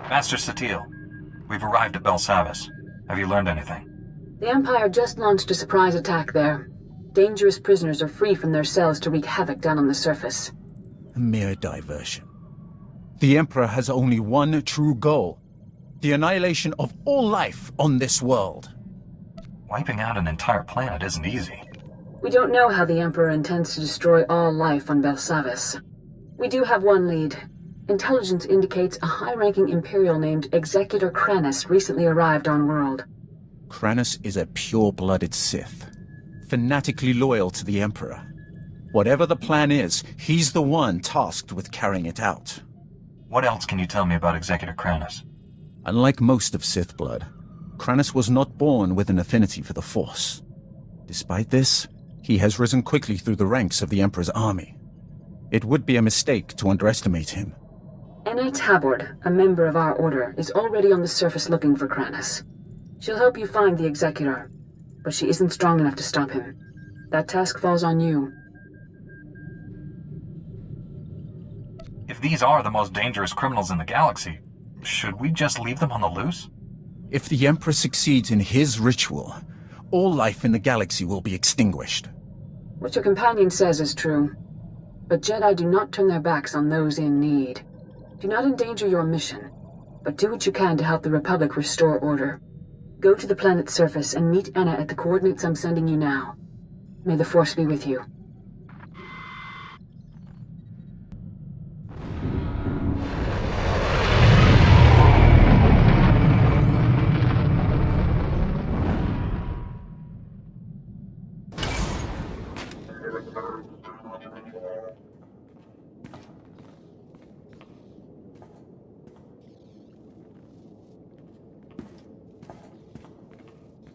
Master Satil, we've arrived at Belsavis. Have you learned anything? The Empire just launched a surprise attack there. Dangerous prisoners are free from their cells to wreak havoc down on the surface. A mere diversion. The Emperor has only one true goal: the annihilation of all life on this world. Wiping out an entire planet isn't easy. We don't know how the Emperor intends to destroy all life on Belsavis. We do have one lead. Intelligence indicates a high-ranking Imperial named Executor Kranus recently arrived on world. Kranus is a pure-blooded Sith, fanatically loyal to the Emperor. Whatever the plan is, he's the one tasked with carrying it out. What else can you tell me about Executor Kranus? Unlike most of Sith blood, Kranus was not born with an affinity for the Force. Despite this, he has risen quickly through the ranks of the Emperor's army. It would be a mistake to underestimate him. Anna Tabord, a member of our order, is already on the surface looking for Kranus. She'll help you find the Executor, but she isn't strong enough to stop him. That task falls on you. If these are the most dangerous criminals in the galaxy, should we just leave them on the loose? If the Emperor succeeds in his ritual, all life in the galaxy will be extinguished. What your companion says is true. But Jedi do not turn their backs on those in need. Do not endanger your mission, but do what you can to help the Republic restore order. Go to the planet's surface and meet Anna at the coordinates I'm sending you now. May the Force be with you.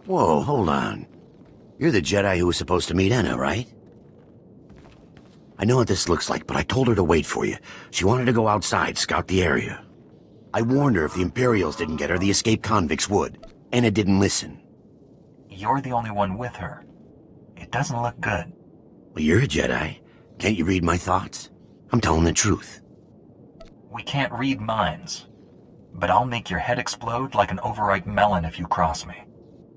Whoa, hold on. You're the Jedi who was supposed to meet Anna, right? I know what this looks like, but I told her to wait for you. She wanted to go outside, scout the area. I warned her if the Imperials didn't get her, the escaped convicts would. Anna didn't listen. You're the only one with her. It doesn't look good. Well, you're a Jedi. Can't you read my thoughts? I'm telling the truth. We can't read minds. But I'll make your head explode like an overripe melon if you cross me.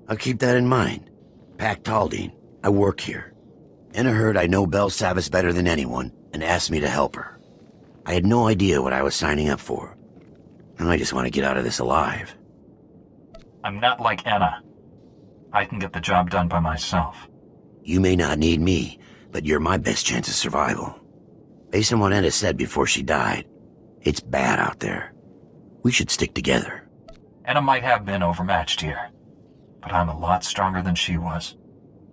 I'll keep that in mind. Pac Taldine, I work here. Anna heard I know Belsavis better than anyone and asked me to help her. I had no idea what I was signing up for. And I just want to get out of this alive. I'm not like Anna. I can get the job done by myself. You may not need me, but you're my best chance of survival. Based on what Anna said before she died, it's bad out there. We should stick together. Anna might have been overmatched here, but I'm a lot stronger than she was.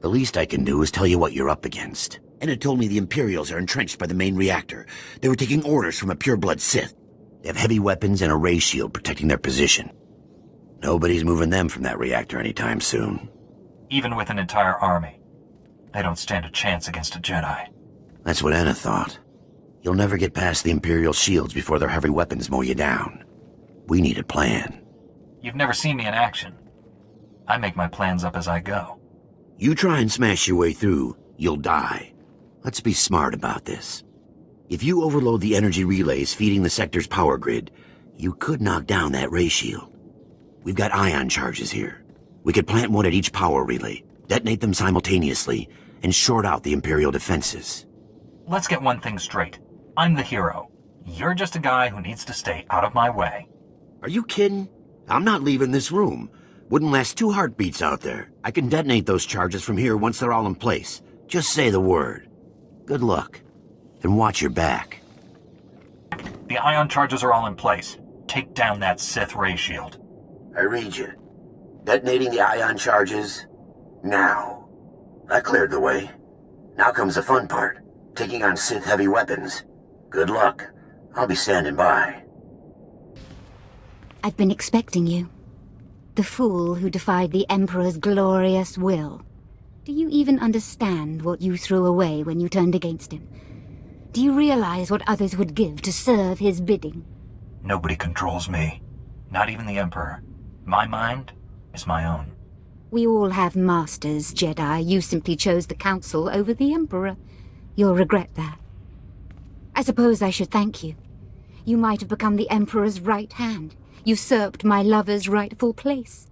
The least I can do is tell you what you're up against. Anna told me the Imperials are entrenched by the main reactor. They were taking orders from a pure-blood Sith. They have heavy weapons and a ray shield protecting their position. Nobody's moving them from that reactor anytime soon. Even with an entire army, they don't stand a chance against a Jedi. That's what Anna thought. You'll never get past the Imperial shields before their heavy weapons mow you down. We need a plan. You've never seen me in action. I make my plans up as I go. You try and smash your way through, you'll die. Let's be smart about this. If you overload the energy relays feeding the sector's power grid, you could knock down that ray shield. We've got ion charges here. We could plant one at each power relay, detonate them simultaneously, and short out the Imperial defenses. Let's get one thing straight. I'm the hero. You're just a guy who needs to stay out of my way. Are you kidding? I'm not leaving this room. Wouldn't last 2 heartbeats out there. I can detonate those charges from here once they're all in place. Just say the word. Good luck. And watch your back. The ion charges are all in place. Take down that Sith ray shield. I read you. Detonating the ion charges now. That cleared the way. Now comes the fun part. Taking on Sith heavy weapons. Good luck. I'll be standing by. I've been expecting you. The fool who defied the Emperor's glorious will. Do you even understand what you threw away when you turned against him? Do you realize what others would give to serve his bidding? Nobody controls me. Not even the Emperor. My mind is my own. We all have masters, Jedi. You simply chose the Council over the Emperor. You'll regret that. I suppose I should thank you. You might have become the Emperor's right hand. usurped my lover's rightful place.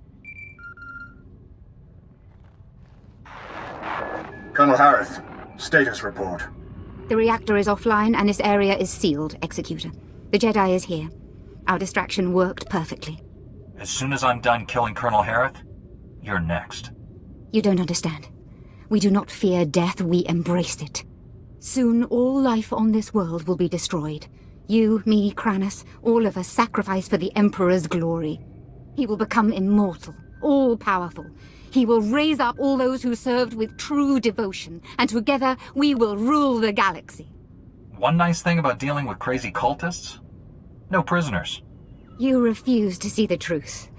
Colonel Harith, status report. The reactor is offline and this area is sealed, Executor. The Jedi is here. Our distraction worked perfectly. As soon as I'm done killing Colonel Harith, you're next. You don't understand. We do not fear death, we embrace it. Soon all life on this world will be destroyed. You, me, Kranis, all of us sacrificed for the Emperor's glory. He will become immortal, all-powerful. He will raise up all those who served with true devotion, and together we will rule the galaxy. One nice thing about dealing with crazy cultists? No prisoners. You refuse to see the truth.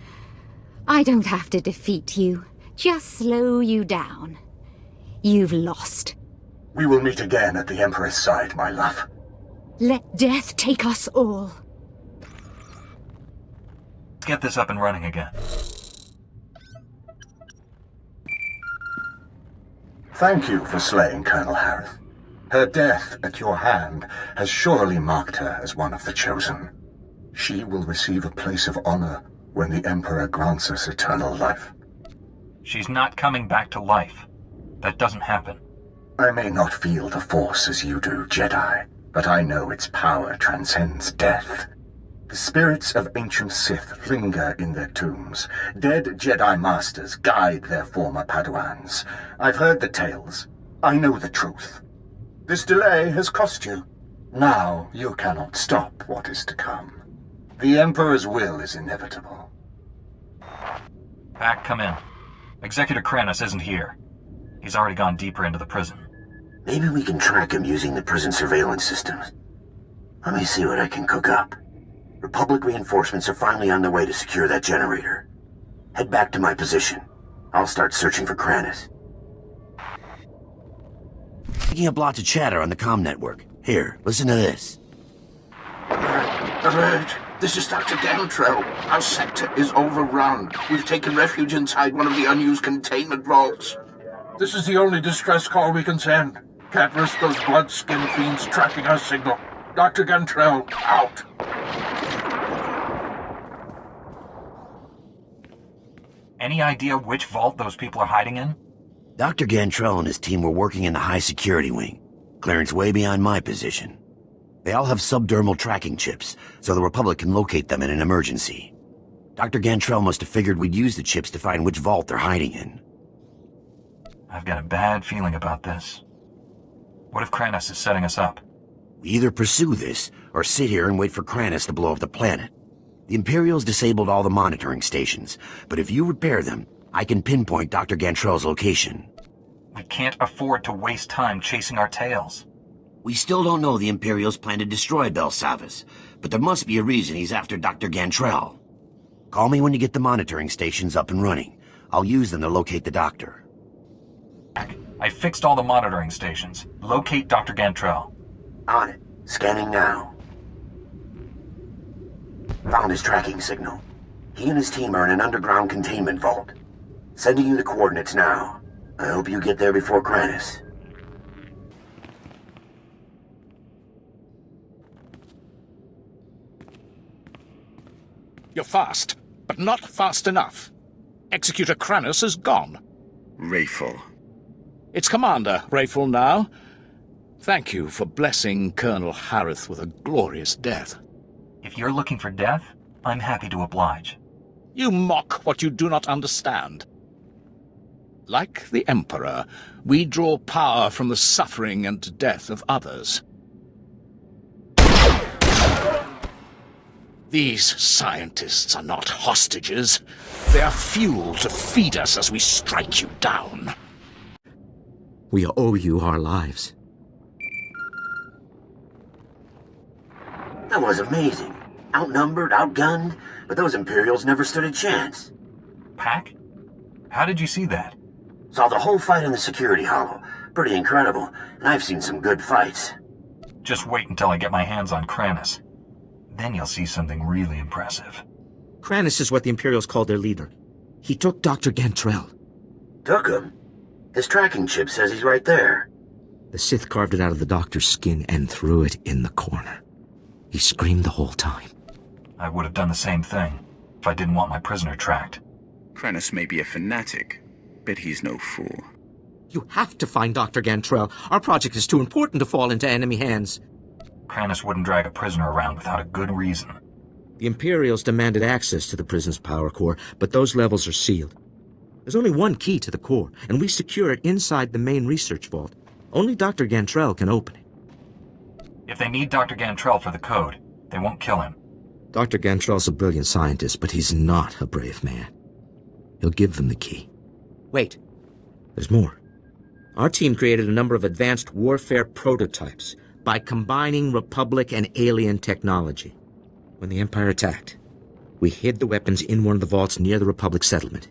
I don't have to defeat you, just slow you down. You've lost. We will meet again at the Emperor's side, my love. Let death take us all. Let's get this up and running again. Thank you for slaying Colonel Harith. Her death at your hand has surely marked her as one of the chosen. She will receive a place of honor when the Emperor grants us eternal life. She's not coming back to life. That doesn't happen. I may not feel the Force as you do, Jedi, but I know its power transcends death. The spirits of ancient Sith linger in their tombs. Dead Jedi Masters guide their former Padawans. I've heard the tales. I know the truth. This delay has cost you. Now you cannot stop what is to come. The Emperor's will is inevitable. Pack, come in. Executor Kranis isn't here. He's already gone deeper into the prison. Maybe we can track him using the prison surveillance systems. Let me see what I can cook up. Republic reinforcements are finally on their way to secure that generator. Head back to my position. I'll start searching for Kranis. Picking up lots of chatter on the comm network. Here, listen to this. Alert! This is Dr. Gantrell. Our sector is overrun. We've taken refuge inside one of the unused containment vaults. This is the only distress call we can send. Can't risk those blood-skin fiends tracking our signal. Dr. Gantrell, out. Any idea which vault those people are hiding in? Dr. Gantrell and his team were working in the high security wing. Clearance way beyond my position. They all have subdermal tracking chips, so the Republic can locate them in an emergency. Dr. Gantrell must have figured we'd use the chips to find which vault they're hiding in. I've got a bad feeling about this. What if Kranis is setting us up? We either pursue this, or sit here and wait for Kranis to blow up the planet. The Imperials disabled all the monitoring stations, but if you repair them, I can pinpoint Dr. Gantrell's location. We can't afford to waste time chasing our tails. We still don't know the Imperials plan to destroy Belsavas, but there must be a reason he's after Dr. Gantrell. Call me when you get the monitoring stations up and running. I'll use them to locate the doctor. I fixed all the monitoring stations. Locate Dr. Gantrell. On it. Scanning now. Found his tracking signal. He and his team are in an underground containment vault. Sending you the coordinates now. I hope you get there before Kranis. You're fast, but not fast enough. Executor Kranis is gone. Rayful. It's Commander Rayful now. Thank you for blessing Colonel Harith with a glorious death. If you're looking for death, I'm happy to oblige. You mock what you do not understand. Like the Emperor, we draw power from the suffering and death of others. These scientists are not hostages. They are fuel to feed us as we strike you down. We owe you our lives. That was amazing. Outnumbered, outgunned, but those Imperials never stood a chance. Pack? How did you see that? Saw the whole fight in the security hollow. Pretty incredible, and I've seen some good fights. Just wait until I get my hands on Kranis. Then you'll see something really impressive. Kranis is what the Imperials call their leader. He took Dr. Gantrell. Took him? His tracking chip says he's right there. The Sith carved it out of the doctor's skin and threw it in the corner. He screamed the whole time. I would have done the same thing if I didn't want my prisoner tracked. Kranis may be a fanatic, but he's no fool. You have to find Dr. Gantrell. Our project is too important to fall into enemy hands. Kranis wouldn't drag a prisoner around without a good reason. The Imperials demanded access to the prison's power core, but those levels are sealed. There's only one key to the core, and we secure it inside the main research vault. Only Dr. Gantrell can open it. If they need Dr. Gantrell for the code, they won't kill him. Dr. Gantrell's a brilliant scientist, but he's not a brave man. He'll give them the key. Wait. There's more. Our team created a number of advanced warfare prototypes by combining Republic and alien technology. When the Empire attacked, we hid the weapons in one of the vaults near the Republic settlement.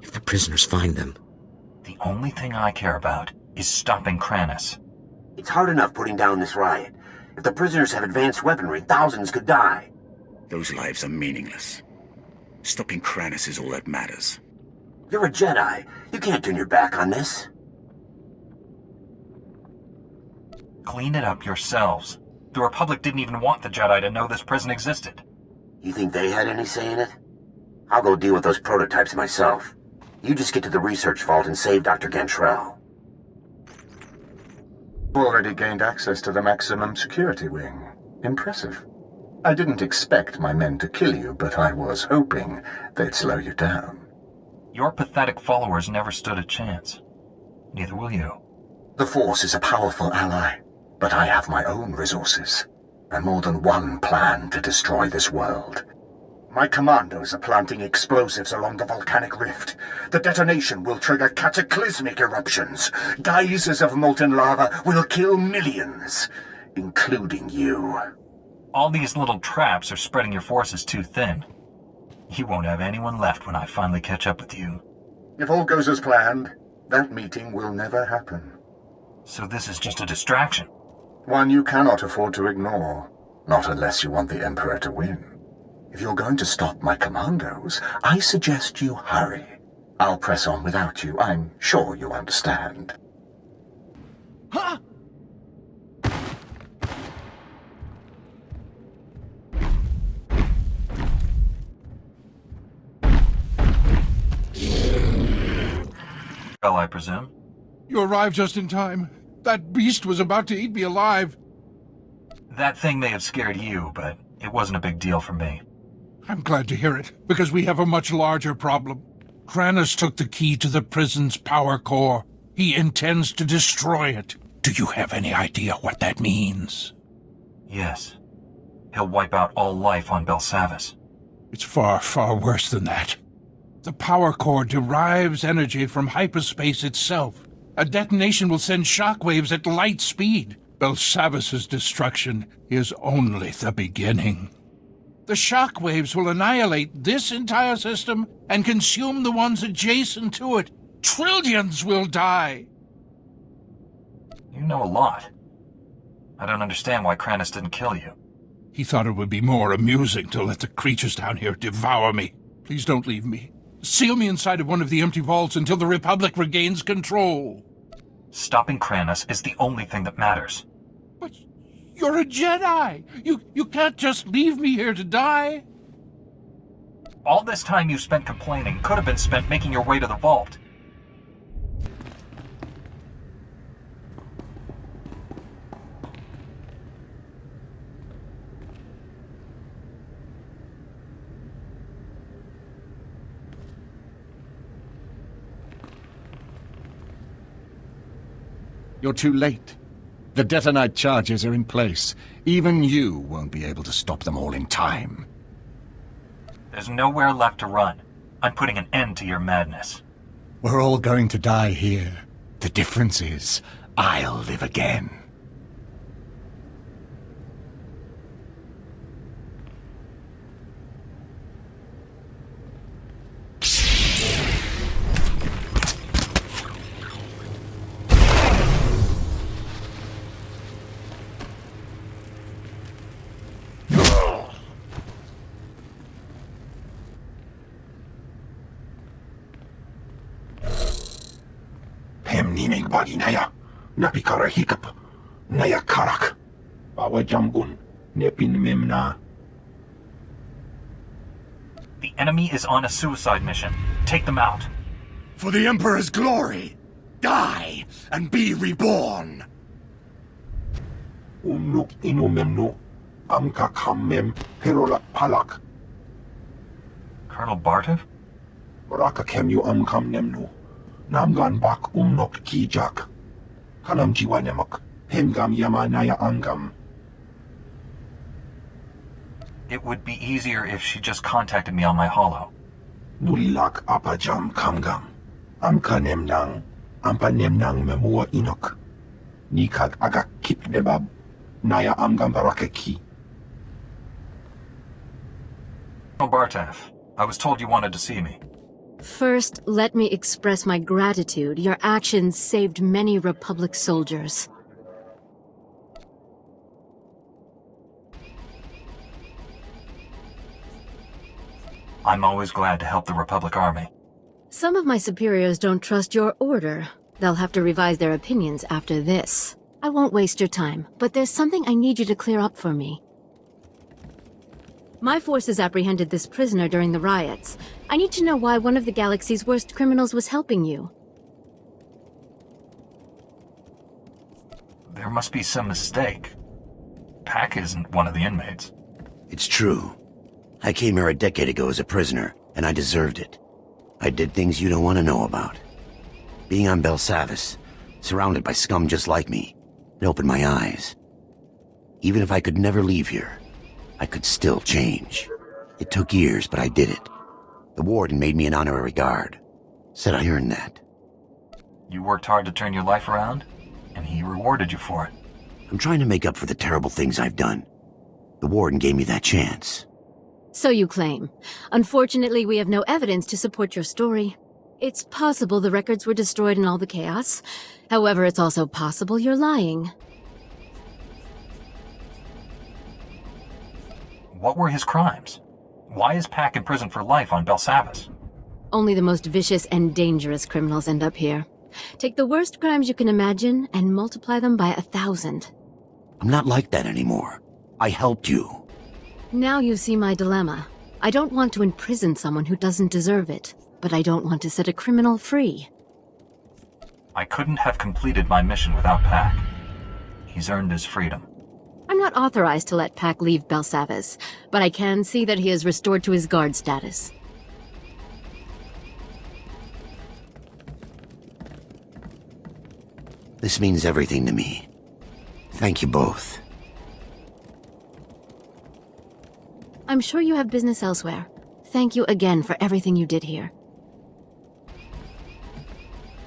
If the prisoners find them... The only thing I care about is stopping Kranis. It's hard enough putting down this riot. If the prisoners have advanced weaponry, thousands could die. Those lives are meaningless. Stopping Kranis is all that matters. You're a Jedi. You can't turn your back on this. Clean it up yourselves. The Republic didn't even want the Jedi to know this prison existed. You think they had any say in it? I'll go deal with those prototypes myself. You just get to the research vault and save Dr. Gantrell. Already gained access to the maximum security wing. Impressive. I didn't expect my men to kill you, but I was hoping they'd slow you down. Your pathetic followers never stood a chance. Neither will you. The Force is a powerful ally, but I have my own resources, and more than one plan to destroy this world. My commandos are planting explosives along the volcanic rift. The detonation will trigger cataclysmic eruptions. Geysers of molten lava will kill millions, including you. All these little traps are spreading your forces too thin. You won't have anyone left when I finally catch up with you. If all goes as planned, that meeting will never happen. So this is just a distraction? One you cannot afford to ignore, not unless you want the Emperor to win. If you're going to stop my commandos, I suggest you hurry. I'll press on without you. I'm sure you understand. Huh? Well, I presume. You arrived just in time. That beast was about to eat me alive. That thing may have scared you, but it wasn't a big deal for me. I'm glad to hear it, because we have a much larger problem. Kranis took the key to the prison's power core. He intends to destroy it. Do you have any idea what that means? Yes. He'll wipe out all life on Belsavis. It's far, far worse than that. The power core derives energy from hyperspace itself. A detonation will send shockwaves at light speed. Belsavis's destruction is only the beginning. The shockwaves will annihilate this entire system and consume the ones adjacent to it. Trillions will die. You know a lot. I don't understand why Kranis didn't kill you. He thought it would be more amusing to let the creatures down here devour me. Please don't leave me. Seal me inside of one of the empty vaults until the Republic regains control. Stopping Kranis is the only thing that matters. But you're a Jedi. You can't just leave me here to die. All this time you spent complaining could have been spent making your way to the vault. You're too late. The detonite charges are in place. Even you won't be able to stop them all in time. There's nowhere left to run. I'm putting an end to your madness. We're all going to die here. The difference is, I'll live again. Hemnining baginaya, napikara hikap, naya karak, bawa jambun, nepin memna. The enemy is on a suicide mission. Take them out. For the Emperor's glory, die and be reborn. Umnuk inumemnu, amka kammem, perolak palak. Colonel Bartov? Baraka kemyu amkam nemnu, namgan bak umnok kijak. Kanam jiwanemak, hemgam yamanaya angam. It would be easier if she just contacted me on my holo. Nulilak apajam kamgam. Amka nemnang, ampa nemnang memua inok. Nikag agak kip nebab, naya amgam barakeki. Colonel Bartov, I was told you wanted to see me. First, let me express my gratitude. Your actions saved many Republic soldiers. I'm always glad to help the Republic Army. Some of my superiors don't trust your order. They'll have to revise their opinions after this. I won't waste your time, but there's something I need you to clear up for me. My forces apprehended this prisoner during the riots. I need to know why one of the galaxy's worst criminals was helping you. There must be some mistake. Pac isn't one of the inmates. It's true. I came here a decade ago as a prisoner, and I deserved it. I did things you don't want to know about. Being on Belsavis, surrounded by scum just like me, it opened my eyes. Even if I could never leave here, I could still change. It took years, but I did it. The warden made me an honorary guard. Said I earned that. You worked hard to turn your life around, and he rewarded you for it. I'm trying to make up for the terrible things I've done. The warden gave me that chance. So you claim. Unfortunately, we have no evidence to support your story. It's possible the records were destroyed in all the chaos. However, it's also possible you're lying. What were his crimes? Why is Pac in prison for life on Belsavis? Only the most vicious and dangerous criminals end up here. Take the worst crimes you can imagine and multiply them by 1,000. I'm not like that anymore. I helped you. Now you see my dilemma. I don't want to imprison someone who doesn't deserve it, but I don't want to set a criminal free. I couldn't have completed my mission without Pac. He's earned his freedom. I'm not authorized to let Pac leave Belsavis, but I can see that he is restored to his guard status. This means everything to me. Thank you both. I'm sure you have business elsewhere. Thank you again for everything you did here.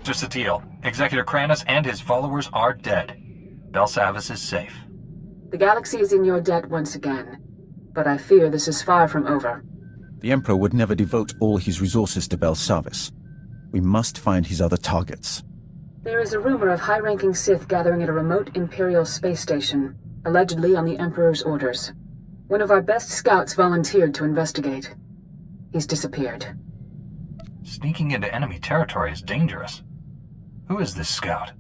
Mr. Satele, Executor Kranis and his followers are dead. Belsavis is safe. The galaxy is in your debt once again, but I fear this is far from over. The Emperor would never devote all his resources to Belsavis. We must find his other targets. There is a rumor of high-ranking Sith gathering at a remote Imperial space station, allegedly on the Emperor's orders. One of our best scouts volunteered to investigate. He's disappeared. Sneaking into enemy territory is dangerous. Who is this scout?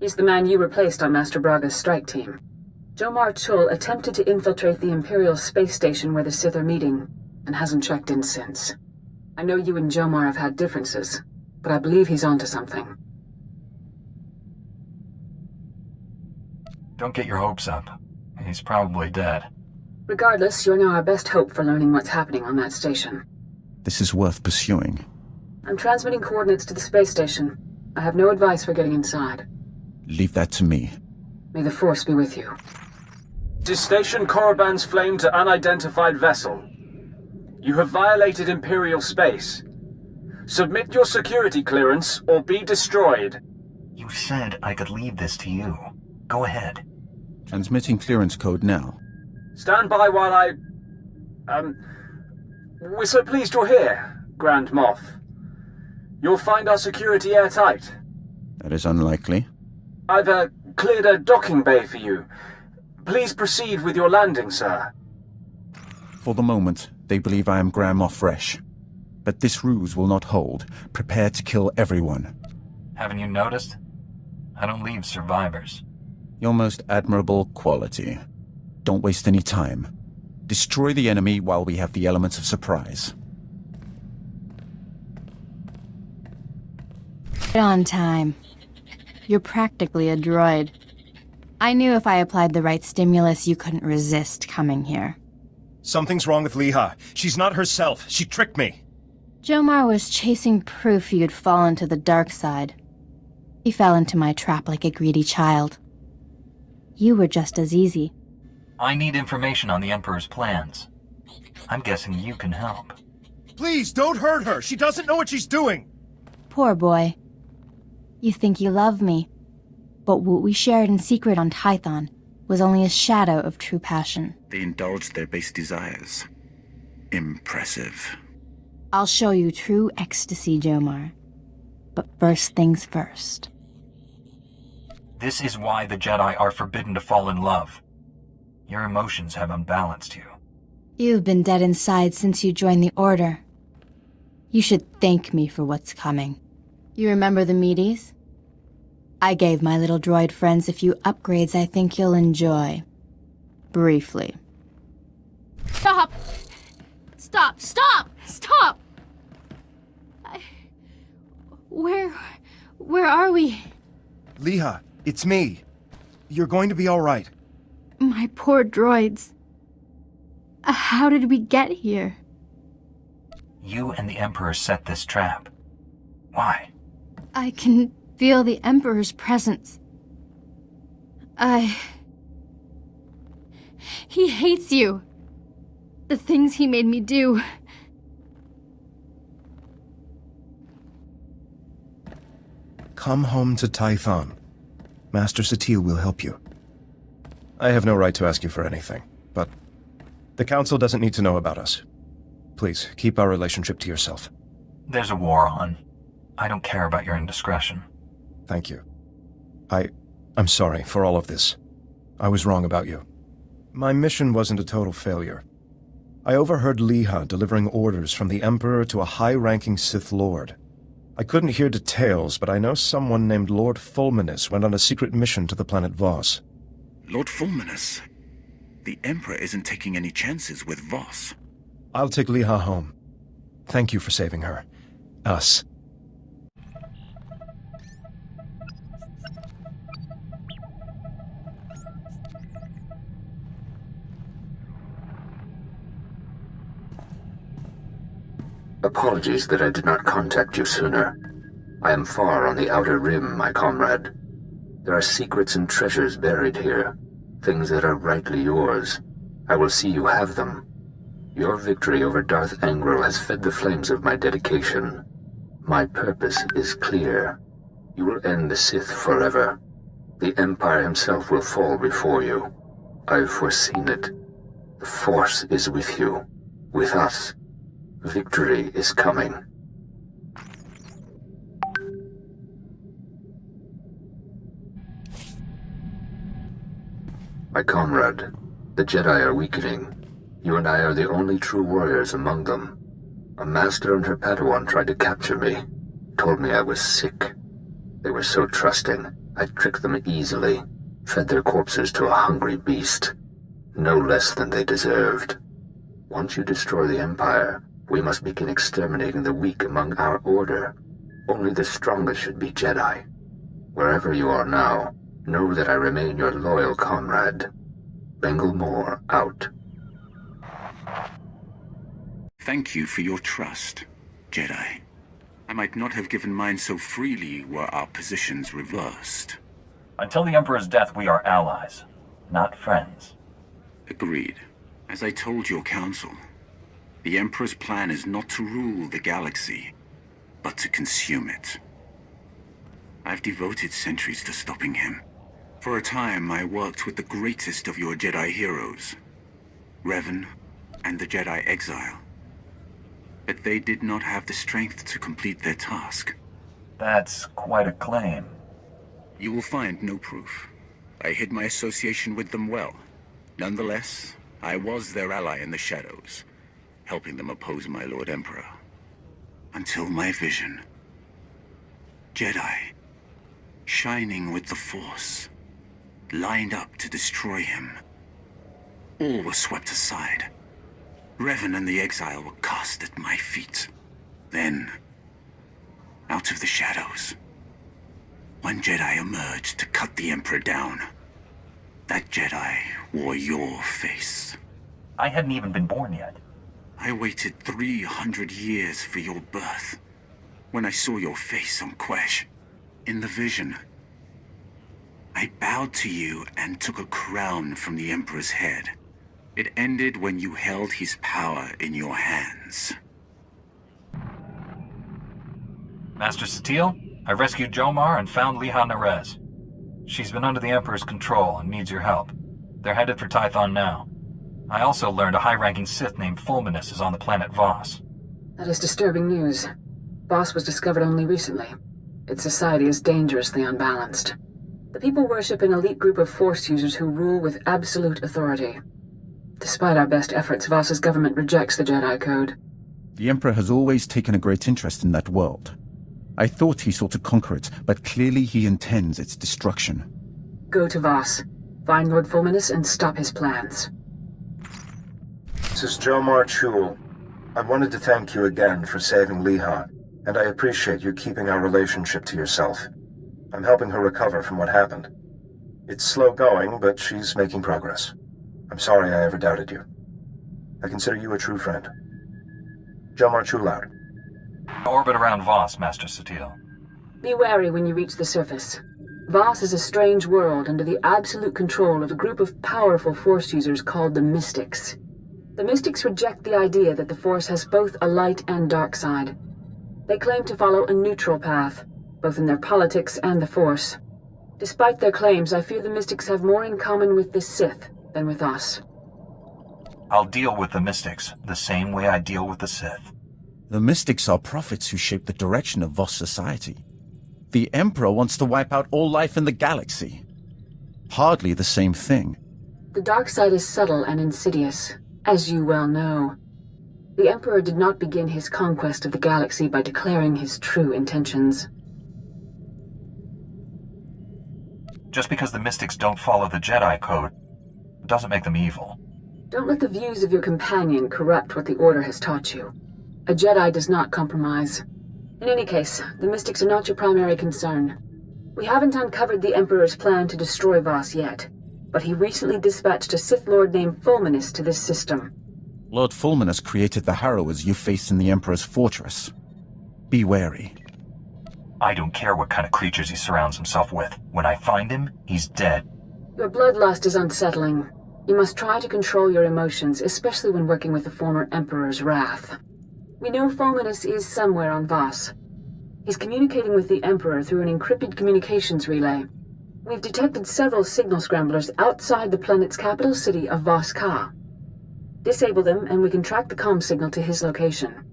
He's the man you replaced on Master Braga's strike team. Jomar Chul attempted to infiltrate the Imperial space station where the Sith are meeting, and hasn't checked in since. I know you and Jomar have had differences, but I believe he's onto something. Don't get your hopes up. He's probably dead. Regardless, you're now our best hope for learning what's happening on that station. This is worth pursuing. I'm transmitting coordinates to the space station. I have no advice for getting inside. Leave that to me. May the Force be with you. Station Korriban's flame to unidentified vessel. You have violated Imperial space. Submit your security clearance or be destroyed. You said I could leave this to you. Go ahead. Transmitting clearance code now. Stand by while I... We're so pleased you're here, Grand Moff. You'll find our security airtight. That is unlikely. I've cleared a docking bay for you. Please proceed with your landing, sir. For the moment, they believe I am Grand Moff Fresh. But this ruse will not hold. Prepare to kill everyone. Haven't you noticed? I don't leave survivors. Your most admirable quality. Don't waste any time. Destroy the enemy while we have the elements of surprise. On time. You're practically a droid. I knew if I applied the right stimulus, you couldn't resist coming here. Something's wrong with Leha. She's not herself. She tricked me. Jomar was chasing proof you'd fallen to the dark side. He fell into my trap like a greedy child. You were just as easy. I need information on the Emperor's plans. I'm guessing you can help. Please, don't hurt her! She doesn't know what she's doing! Poor boy. You think you love me, but what we shared in secret on Tython was only a shadow of true passion. They indulged their base desires. Impressive. I'll show you true ecstasy, Jomar. But first things first. This is why the Jedi are forbidden to fall in love. Your emotions have unbalanced you. You've been dead inside since you joined the Order. You should thank me for what's coming. You remember the meaties? I gave my little droid friends a few upgrades I think you'll enjoy. Briefly. Stop! Stop! Stop! Stop! Where are we? Leha, it's me. You're going to be all right. My poor droids. How did we get here? You and the Emperor set this trap. Why? I can feel the Emperor's presence. He hates you. The things he made me do. Come home to Tython. Master Satil will help you. I have no right to ask you for anything, but the Council doesn't need to know about us. Please, keep our relationship to yourself. There's a war on. I don't care about your indiscretion. Thank you. I'm sorry for all of this. I was wrong about you. My mission wasn't a total failure. I overheard Leha delivering orders from the Emperor to a high-ranking Sith Lord. I couldn't hear details, but I know someone named Lord Fulminus went on a secret mission to the planet Voss. Lord Fulminus? The Emperor isn't taking any chances with Voss. I'll take Leha home. Thank you for saving her. Us. Apologies that I did not contact you sooner. I am far on the outer rim, my comrade. There are secrets and treasures buried here, things that are rightly yours. I will see you have them. Your victory over Darth Angral has fed the flames of my dedication. My purpose is clear. You will end the Sith forever. The Empire himself will fall before you. I've foreseen it. The Force is with you, with us. Victory is coming. My comrade, the Jedi are weakening. You and I are the only true warriors among them. A master and her Padawan tried to capture me, told me I was sick. They were so trusting, I tricked them easily, fed their corpses to a hungry beast. No less than they deserved. Once you destroy the Empire, we must begin exterminating the weak among our order. Only the strongest should be Jedi. Wherever you are now, know that I remain your loyal comrade. Bengal Moore out. Thank you for your trust, Jedi. I might not have given mine so freely were our positions reversed. Until the Emperor's death, we are allies, not friends. Agreed. As I told your council, the Emperor's plan is not to rule the galaxy, but to consume it. I've devoted centuries to stopping him. For a time, I worked with the greatest of your Jedi heroes, Revan and the Jedi Exile. But they did not have the strength to complete their task. That's quite a claim. You will find no proof. I hid my association with them well. Nonetheless, I was their ally in the shadows, helping them oppose my Lord Emperor. Until my vision. Jedi, shining with the Force, lined up to destroy him. All was swept aside. Revan and the Exile were cast at my feet. Then, out of the shadows, One Jedi emerged to cut the Emperor down. That Jedi wore your face. I hadn't even been born yet. I waited 300 years for your birth. When I saw your face on Quesh, in the vision, I bowed to you and took a crown from the Emperor's head. It ended when you held his power in your hands. Master Satele, I rescued Jomar and found Liha Nerez. She's been under the Emperor's control and needs your help. They're headed for Tython now. I also learned a high-ranking Sith named Fulminus is on the planet Voss. That is disturbing news. Voss was discovered only recently. Its society is dangerously unbalanced. The people worship an elite group of Force users who rule with absolute authority. Despite our best efforts, Voss's government rejects the Jedi Code. The Emperor has always taken a great interest in that world. I thought he sought to conquer it, but clearly he intends its destruction. Go to Voss, find Lord Fulminus, and stop his plans. This is Jomar Chul. I wanted to thank you again for saving Liha, and I appreciate you keeping our relationship to yourself. I'm helping her recover from what happened. It's slow going, but she's making progress. I'm sorry I ever doubted you. I consider you a true friend. Jomar Chul out. Orbit around Voss, Master Satele. Be wary when you reach the surface. Voss is a strange world under the absolute control of a group of powerful Force users called the Mystics. The Mystics reject the idea that the Force has both a light and dark side. They claim to follow a neutral path, both in their politics and the Force. Despite their claims, I fear the Mystics have more in common with the Sith than with us. I'll deal with the Mystics the same way I deal with the Sith. The Mystics are prophets who shape the direction of Voss society. The Emperor wants to wipe out all life in the galaxy. Hardly the same thing. The dark side is subtle and insidious, as you well know. The Emperor did not begin his conquest of the galaxy by declaring his true intentions. Just because the Mystics don't follow the Jedi Code doesn't make them evil. Don't let the views of your companion corrupt what the Order has taught you. A Jedi does not compromise. In any case, the Mystics are not your primary concern. We haven't uncovered the Emperor's plan to destroy Voss yet, but he recently dispatched a Sith Lord named Fulminus to this system. Lord Fulminus created the Harrowers you faced in the Emperor's fortress. Be wary. I don't care what kind of creatures he surrounds himself with. When I find him, he's dead. Your bloodlust is unsettling. You must try to control your emotions, especially when working with the former Emperor's wrath. We know Fulminus is somewhere on Voss. He's communicating with the Emperor through an encrypted communications relay. We've detected several signal scramblers outside the planet's capital city of Voss-Ka. Disable them, and we can track the comm signal to his location.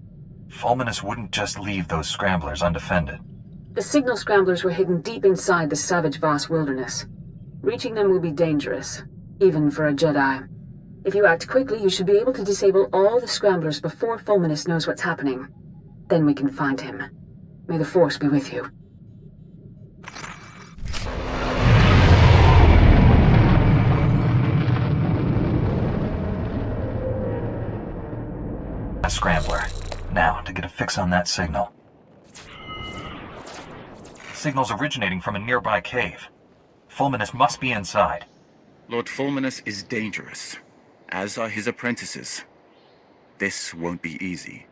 Fulminus wouldn't just leave those scramblers undefended. The signal scramblers were hidden deep inside the savage Voss wilderness. Reaching them will be dangerous, even for a Jedi. If you act quickly, you should be able to disable all the scramblers before Fulminus knows what's happening. Then we can find him. May the Force be with you. A scrambler. Now, to get a fix on that signal. Signal's originating from a nearby cave. Fulminus must be inside. Lord Fulminus is dangerous, as are his apprentices. This won't be easy.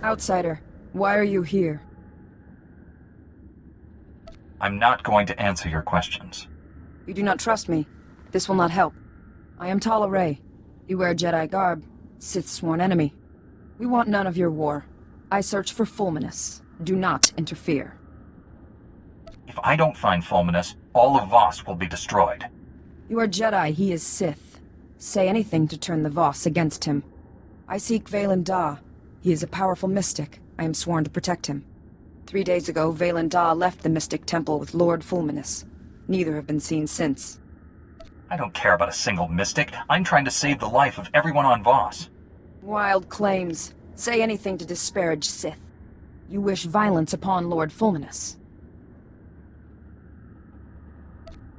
Outsider, why are you here? I'm not going to answer your questions. You do not trust me. This will not help. I am Honorary. You wear Jedi garb. Sith's sworn enemy. We want none of your war. I search for Fulminus. Do not interfere. If I don't find Fulminus, all of Voss will be destroyed. You are Jedi, he is Sith. Say anything to turn the Voss against him. I seek Valen Da. He is a powerful mystic. I am sworn to protect him. 3 days ago, Valen Da left the Mystic Temple with Lord Fulminus. Neither have been seen since. I don't care about a single mystic. I'm trying to save the life of everyone on Voss. Wild claims. Say anything to disparage Sith. You wish violence upon Lord Fulminus.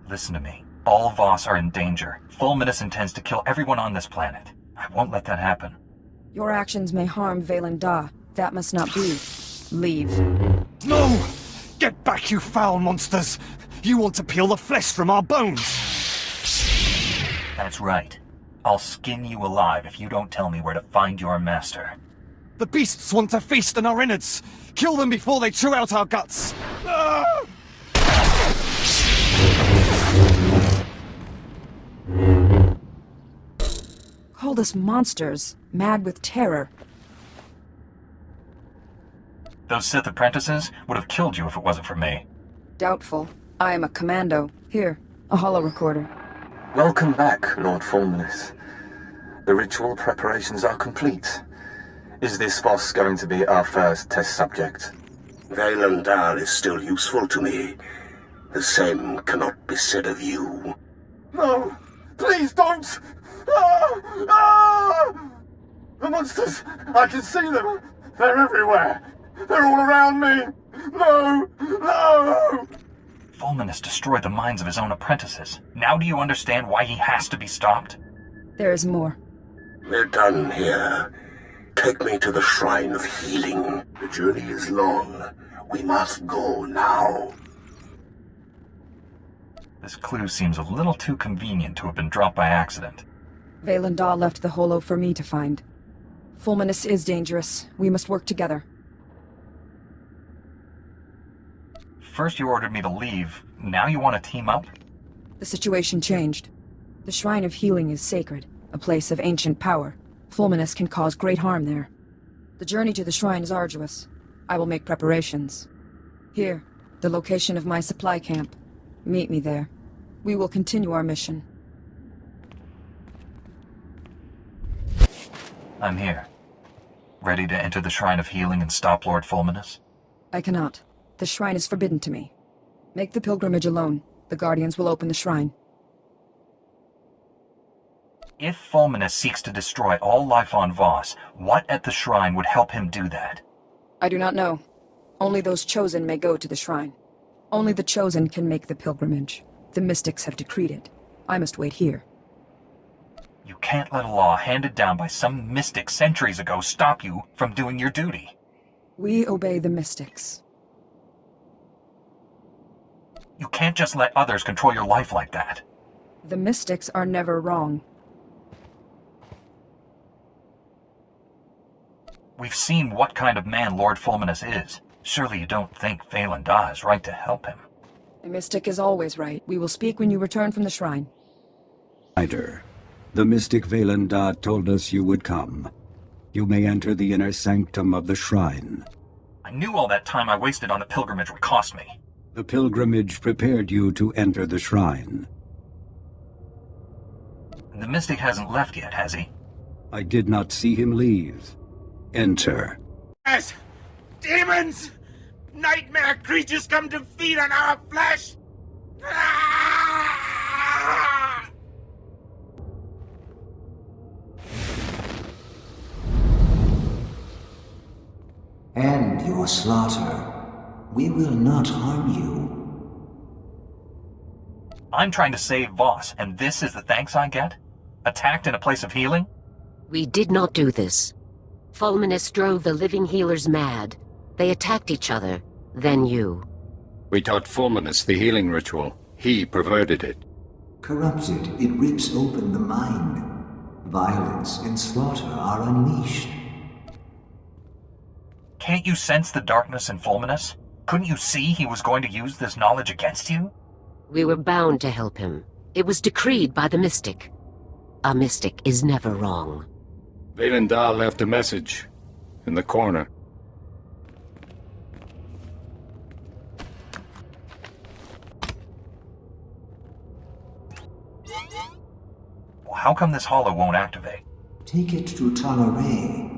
Listen to me. All Voss are in danger. Fulminus intends to kill everyone on this planet. I won't let that happen. Your actions may harm Valen Da. That must not be. Leave. No! Get back, you foul monsters! You want to peel the flesh from our bones! That's right. I'll skin you alive if you don't tell me where to find your master. The beasts want to feast on our innards! Kill them before they chew out our guts! Ah! Called us monsters, mad with terror. Those Sith apprentices would have killed you if it wasn't for me. Doubtful. I am a commando. Here, a holo recorder. Welcome back, Lord Fulminus. The ritual preparations are complete. Is this Voss going to be our first test subject? Vaylin Dahl is still useful to me. The same cannot be said of you. No! Please don't! Ah! Ah! The monsters! I can see them! They're everywhere! They're all around me! No! No! Fulminus destroyed the minds of his own apprentices. Now do you understand why he has to be stopped? There is more. We're done here. Take me to the Shrine of Healing. The journey is long. We must go now. This clue seems a little too convenient to have been dropped by accident. Vaylin Dahl left the holo for me to find. Fulminus is dangerous. We must work together. First you ordered me to leave, now you want to team up? The situation changed. The Shrine of Healing is sacred, a place of ancient power. Fulminus can cause great harm there. The journey to the shrine is arduous. I will make preparations. Here, the location of my supply camp. Meet me there. We will continue our mission. I'm here. Ready to enter the Shrine of Healing and stop Lord Fulminus? I cannot. The shrine is forbidden to me. Make the pilgrimage alone. The Guardians will open the shrine. If Fulminus seeks to destroy all life on Voss, what at the shrine would help him do that? I do not know. Only those chosen may go to the shrine. Only the chosen can make the pilgrimage. The mystics have decreed it. I must wait here. You can't let a law handed down by some mystic centuries ago stop you from doing your duty. We obey the mystics. You can't just let others control your life like that. The mystics are never wrong. We've seen what kind of man Lord Fulminus is. Surely you don't think Vaylin Dahl is right to help him. A mystic is always right. We will speak when you return from the shrine. Ryder, the mystic Vaylin Dahl told us you would come. You may enter the inner sanctum of the shrine. I knew all that time I wasted on the pilgrimage would cost me. The pilgrimage prepared you to enter the shrine. The mystic hasn't left yet, has he? I did not see him leave. Enter. Yes! Demons! Nightmare creatures come to feed on our flesh! Ah! End your slaughter. We will not harm you. I'm trying to save Voss, and this is the thanks I get? Attacked in a place of healing? We did not do this. Fulminus drove the living healers mad. They attacked each other, then you. We taught Fulminus the healing ritual. He perverted it. Corrupted, it rips open the mind. Violence and slaughter are unleashed. Can't you sense the darkness in Fulminus? Couldn't you see he was going to use this knowledge against you? We were bound to help him. It was decreed by the mystic. A mystic is never wrong. Vaylin Dahl left a message in the corner. How come this holo won't activate? Take it to Honorary.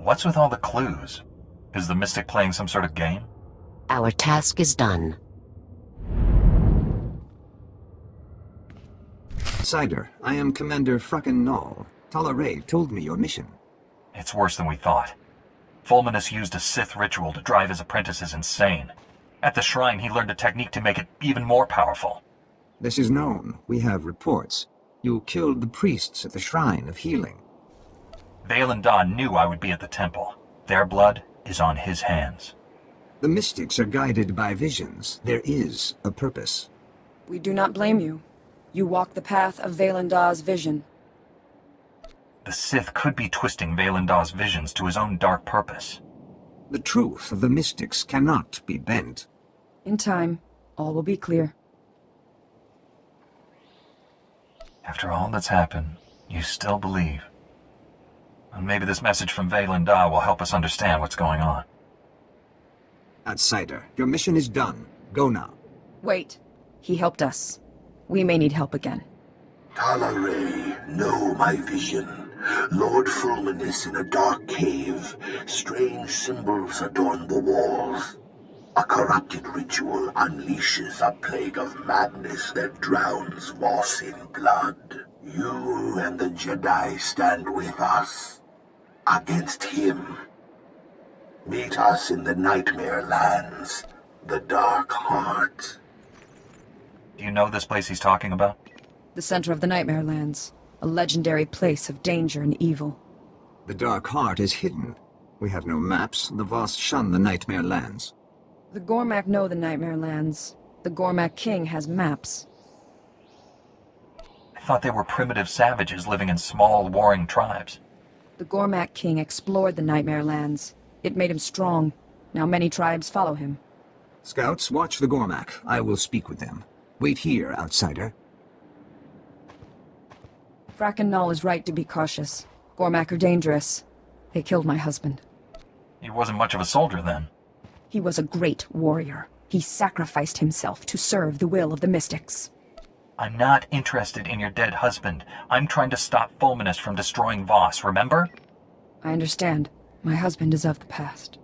What's with all the clues? Is the mystic playing some sort of game? Our task is done. Cider, I am Commander Fracken Null. Honorary told me your mission. It's worse than we thought. Fulminus used a Sith ritual to drive his apprentices insane. At the shrine, he learned a technique to make it even more powerful. This is known. We have reports. You killed the priests at the Shrine of Healing. Vaylin Dahl knew I would be at the temple. Their blood is on his hands. The mystics are guided by visions. There is a purpose. We do not blame you. You walk the path of Valendar's vision. The Sith could be twisting Valendar's visions to his own dark purpose. The truth of the mystics cannot be bent. In time, all will be clear. After all that's happened, you still believe. And maybe this message from Valandar will help us understand what's going on. Outsider, your mission is done. Go now. Wait. He helped us. We may need help again. Honorary, know my vision. Lord Fulminus in a dark cave. Strange symbols adorn the walls. A corrupted ritual unleashes a plague of madness that drowns Voss in blood. You and the Jedi stand with us. Against him. Meet us in the Nightmare Lands. The Dark Heart. Do you know this place he's talking about? The center of the Nightmare Lands. A legendary place of danger and evil. The Dark Heart is hidden. We have no maps. The Voss shun the Nightmare Lands. The Gormak know the Nightmare Lands. The Gormak King has maps. I thought they were primitive savages living in small, warring tribes. The Gormak King explored the Nightmare Lands. It made him strong. Now many tribes follow him. Scouts, watch the Gormak. I will speak with them. Wait here, outsider. Fracken Null is right to be cautious. Gormak are dangerous. They killed my husband. He wasn't much of a soldier then. He was a great warrior. He sacrificed himself to serve the will of the mystics. I'm not interested in your dead husband. I'm trying to stop Fulminus from destroying Voss, remember? I understand. My husband is of the past.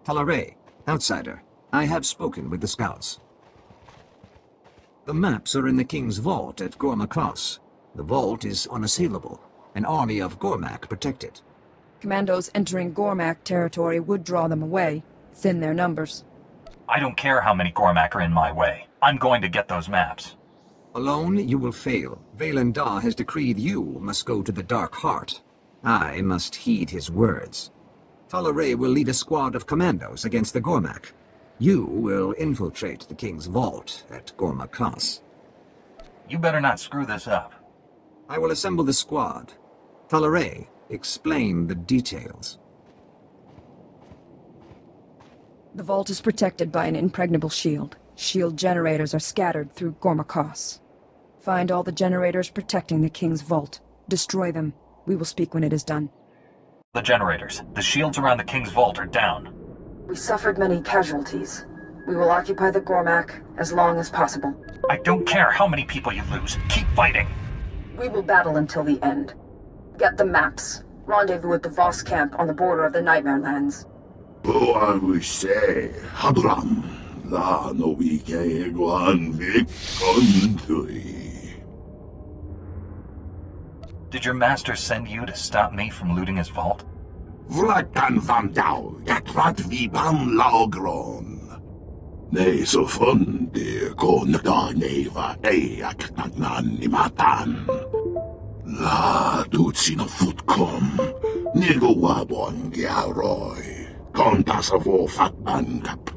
Honorary, outsider. I have spoken with the scouts. The maps are in the King's vault at Gormakos. The vault is unassailable. An army of Gormak protect it. Commandos entering Gormak territory would draw them away, thin their numbers. I don't care how many Gormak are in my way. I'm going to get those maps. Alone, you will fail. Valandar has decreed you must go to the Dark Heart. I must heed his words. Honorary will lead a squad of commandos against the Gormak. You will infiltrate the King's vault at Gormakos. You better not screw this up. I will assemble the squad. Honorary, explain the details. The vault is protected by an impregnable shield. Shield generators are scattered through Gormakos. Find all the generators protecting the King's vault. Destroy them. We will speak when it is done. The generators. The shields around the King's vault are down. We suffered many casualties. We will occupy the Gormak as long as possible. I don't care how many people you lose. Keep fighting. We will battle until the end. Get the maps. Rendezvous at the Voss camp on the border of the Nightmare Lands. Oh, I will say, Habram, la no wike guan vik country. Did your master send you to stop me from looting his vault? Vlakan van dau, gatrat vibam laugron. Ne so funde kon da neva eak nagnan nimatan. La dutsina futkom, nirgo wabon giaroy, kontasavo fatban kap.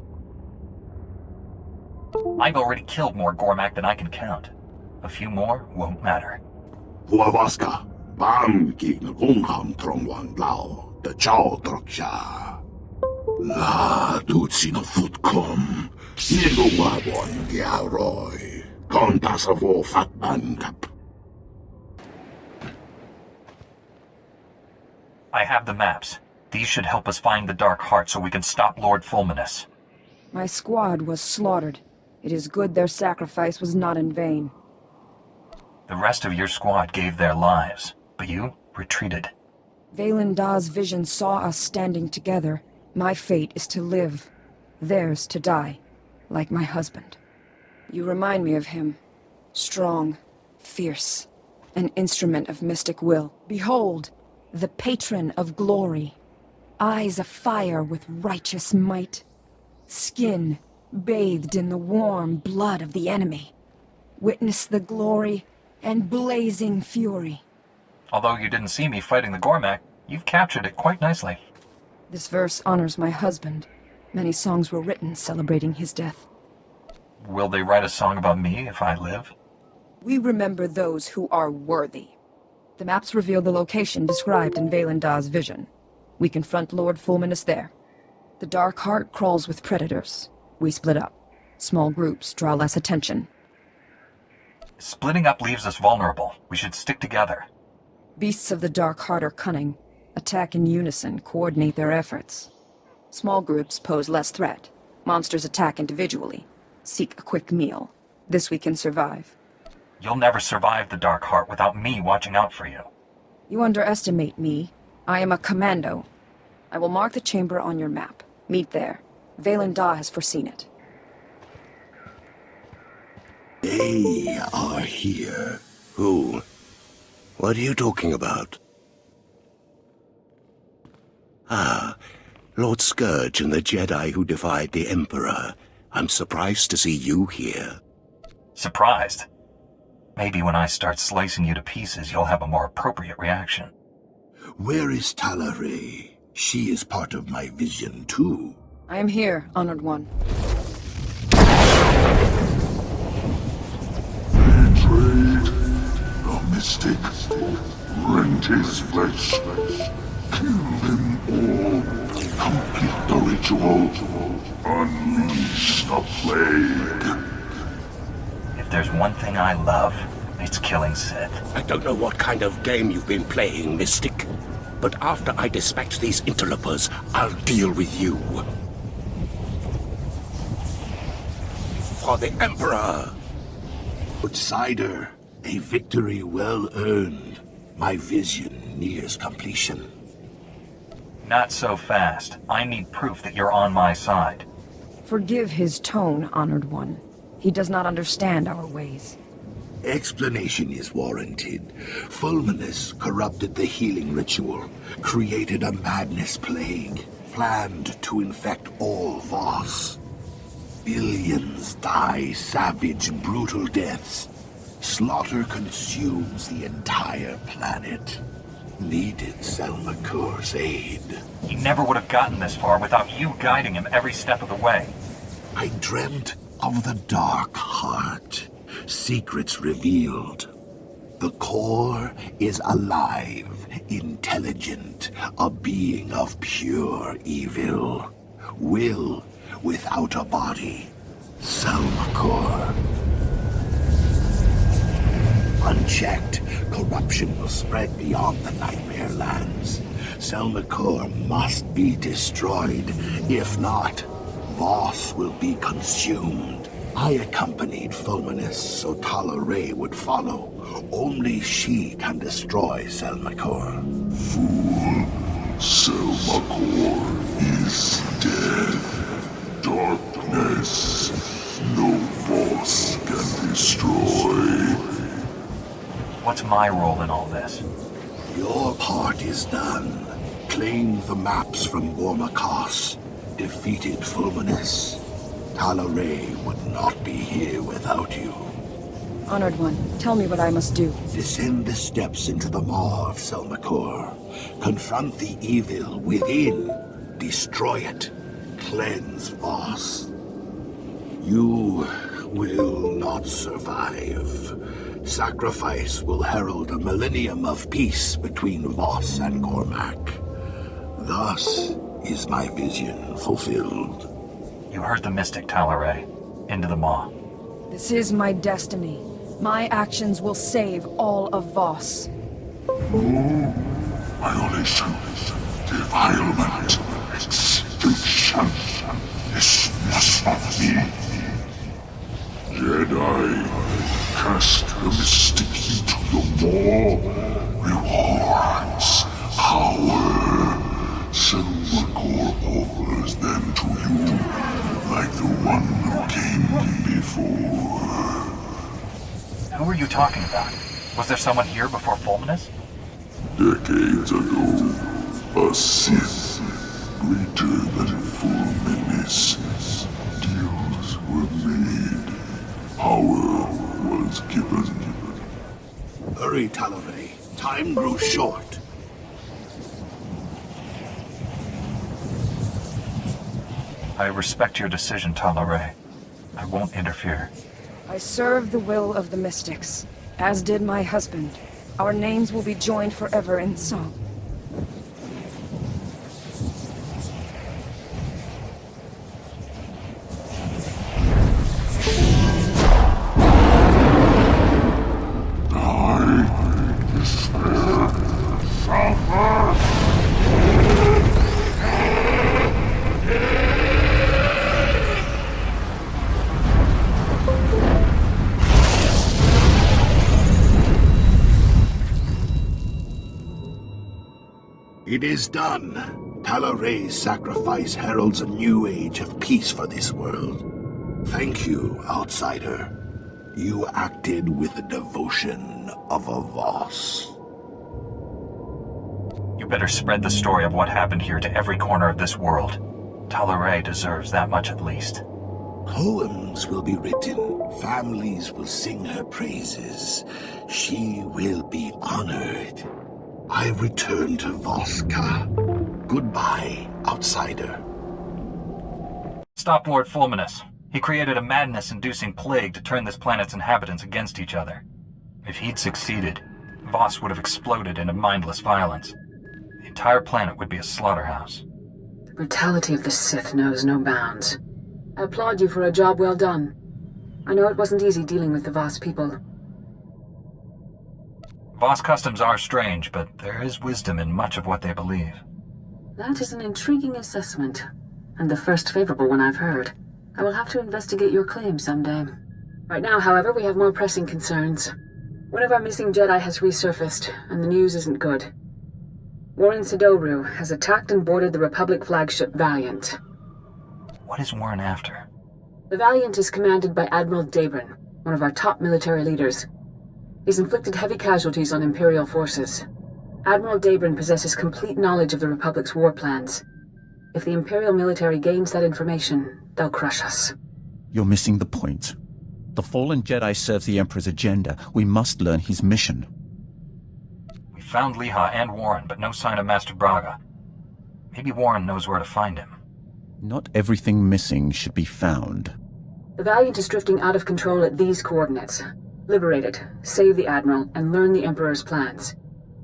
I've already killed more Gormak than I can count. A few more won't matter. Huavaska, bam king gungham trongwan lao, the chow troksha. La dutsina futkom, nirgo wabon giaroy, kontasavo fatban kap. I have the maps. These should help us find the Dark Heart so we can stop Lord Fulminus. My squad was slaughtered. It is good their sacrifice was not in vain. The rest of your squad gave their lives, but you retreated. Valendar's vision saw us standing together. My fate is to live. Theirs to die, like my husband. You remind me of him. Strong, fierce, an instrument of mystic will. Behold, the patron of glory. Eyes afire with righteous might. Skin bathed in the warm blood of the enemy. Witness the glory and blazing fury. Although you didn't see me fighting the Gormak, you've captured it quite nicely. This verse honors my husband. Many songs were written celebrating his death. Will they write a song about me if I live? We remember those who are worthy. The maps reveal the location described in Vaylin Dah's vision. We confront Lord Fulminus there. The Dark Heart crawls with predators. We split up. Small groups draw less attention. Splitting up leaves us vulnerable. We should stick together. Beasts of the Dark Heart are cunning. Attack in unison, coordinate their efforts. Small groups pose less threat. Monsters attack individually. Seek a quick meal. This we can survive. You'll never survive the Dark Heart without me watching out for you. You underestimate me. I am a commando. I will mark the chamber on your map. Meet there. Vaylin Dah has foreseen it. They are here. Who? What are you talking about? Ah, Lord Scourge and the Jedi who defied the Emperor. I'm surprised to see you here. Surprised? Maybe when I start slicing you to pieces, you'll have a more appropriate reaction. Where is Honorary? She is part of my vision, too. I am here, Honored One. Betrayed. The mystic. Rent his flesh. Kill them all. Complete the ritual. Unleash the plague. If there's one thing I love, it's killing Sith. I don't know what kind of game you've been playing, Mystic. But after I dispatch these interlopers, I'll deal with you. For the Emperor! Outsider, a victory well earned. My vision nears completion. Not so fast. I need proof that you're on my side. Forgive his tone, Honored One. He does not understand our ways. Explanation is warranted. Fulminus corrupted the healing ritual, created a madness plague, planned to infect all Voss. Billions die savage, brutal deaths. Slaughter consumes the entire planet. Needed Selmakur's aid. He never would have gotten this far without you guiding him every step of the way. I dreamt of the Dark Heart. Secrets revealed. The core is alive, intelligent, a being of pure evil. Will without a body. Selmakur. Unchecked, corruption will spread beyond the Nightmare Lands. Selmakur must be destroyed. If not, Voss will be consumed. I accompanied Fulminus so Honorary would follow. Only she can destroy Selmakur. Fool. Selmakur is dead. Darkness. No Voss can destroy. What's my role in all this? Your part is done. Claimed the maps from Gormakos. Defeated Fulminus. Honorary would not be here without you. Honored One, tell me what I must do. Descend the steps into the maw of Selmakur. Confront the evil within. Destroy it. Cleanse Voss. You will not survive. Sacrifice will herald a millennium of peace between Voss and Cormac. Thus is my vision fulfilled. You heard the mystic, Honorary. Into the maw. This is my destiny. My actions will save all of Voss. No. Violation. Defilement. Extinction. This must not be. Jedi, cast the mystic into the maw. Rewards. Power. Selmakur offers them to you, like the one who came before. Who are you talking about? Was there someone here before Fulminus? Decades ago, a Sith, greater than Fulminus. Deals were made. Power was given. Hurry, Honorary. Time grows short. I respect your decision, Honorary. I won't interfere. I serve the will of the Mystics, as did my husband. Our names will be joined forever in song. It is done. Taloray's sacrifice heralds a new age of peace for this world. Thank you, outsider. You acted with the devotion of a Voss. You better spread the story of what happened here to every corner of this world. Taloray deserves that much at least. Poems will be written. Families will sing her praises. She will be honored. I return to Voska. Goodbye, outsider. Stop Lord Fulminus. He created a madness-inducing plague to turn this planet's inhabitants against each other. If he'd succeeded, Voss would have exploded into mindless violence. The entire planet would be a slaughterhouse. The brutality of the Sith knows no bounds. I applaud you for a job well done. I know it wasn't easy dealing with the Voss people. Voss customs are strange, but there is wisdom in much of what they believe. That is an intriguing assessment, and the first favorable one I've heard. I will have to investigate your claim someday. Right now, however, we have more pressing concerns. One of our missing Jedi has resurfaced, and the news isn't good. Warren Sidoru has attacked and boarded the Republic flagship Valiant. What is Warren after? The Valiant is commanded by Admiral Dabrin, one of our top military leaders. He's inflicted heavy casualties on Imperial forces. Admiral Dabrin possesses complete knowledge of the Republic's war plans. If the Imperial military gains that information, they'll crush us. You're missing the point. The fallen Jedi serves the Emperor's agenda. We must learn his mission. We found Liha and Warren, but no sign of Master Braga. Maybe Warren knows where to find him. Not everything missing should be found. The Valiant is drifting out of control at these coordinates. Liberate it, save the Admiral, and learn the Emperor's plans.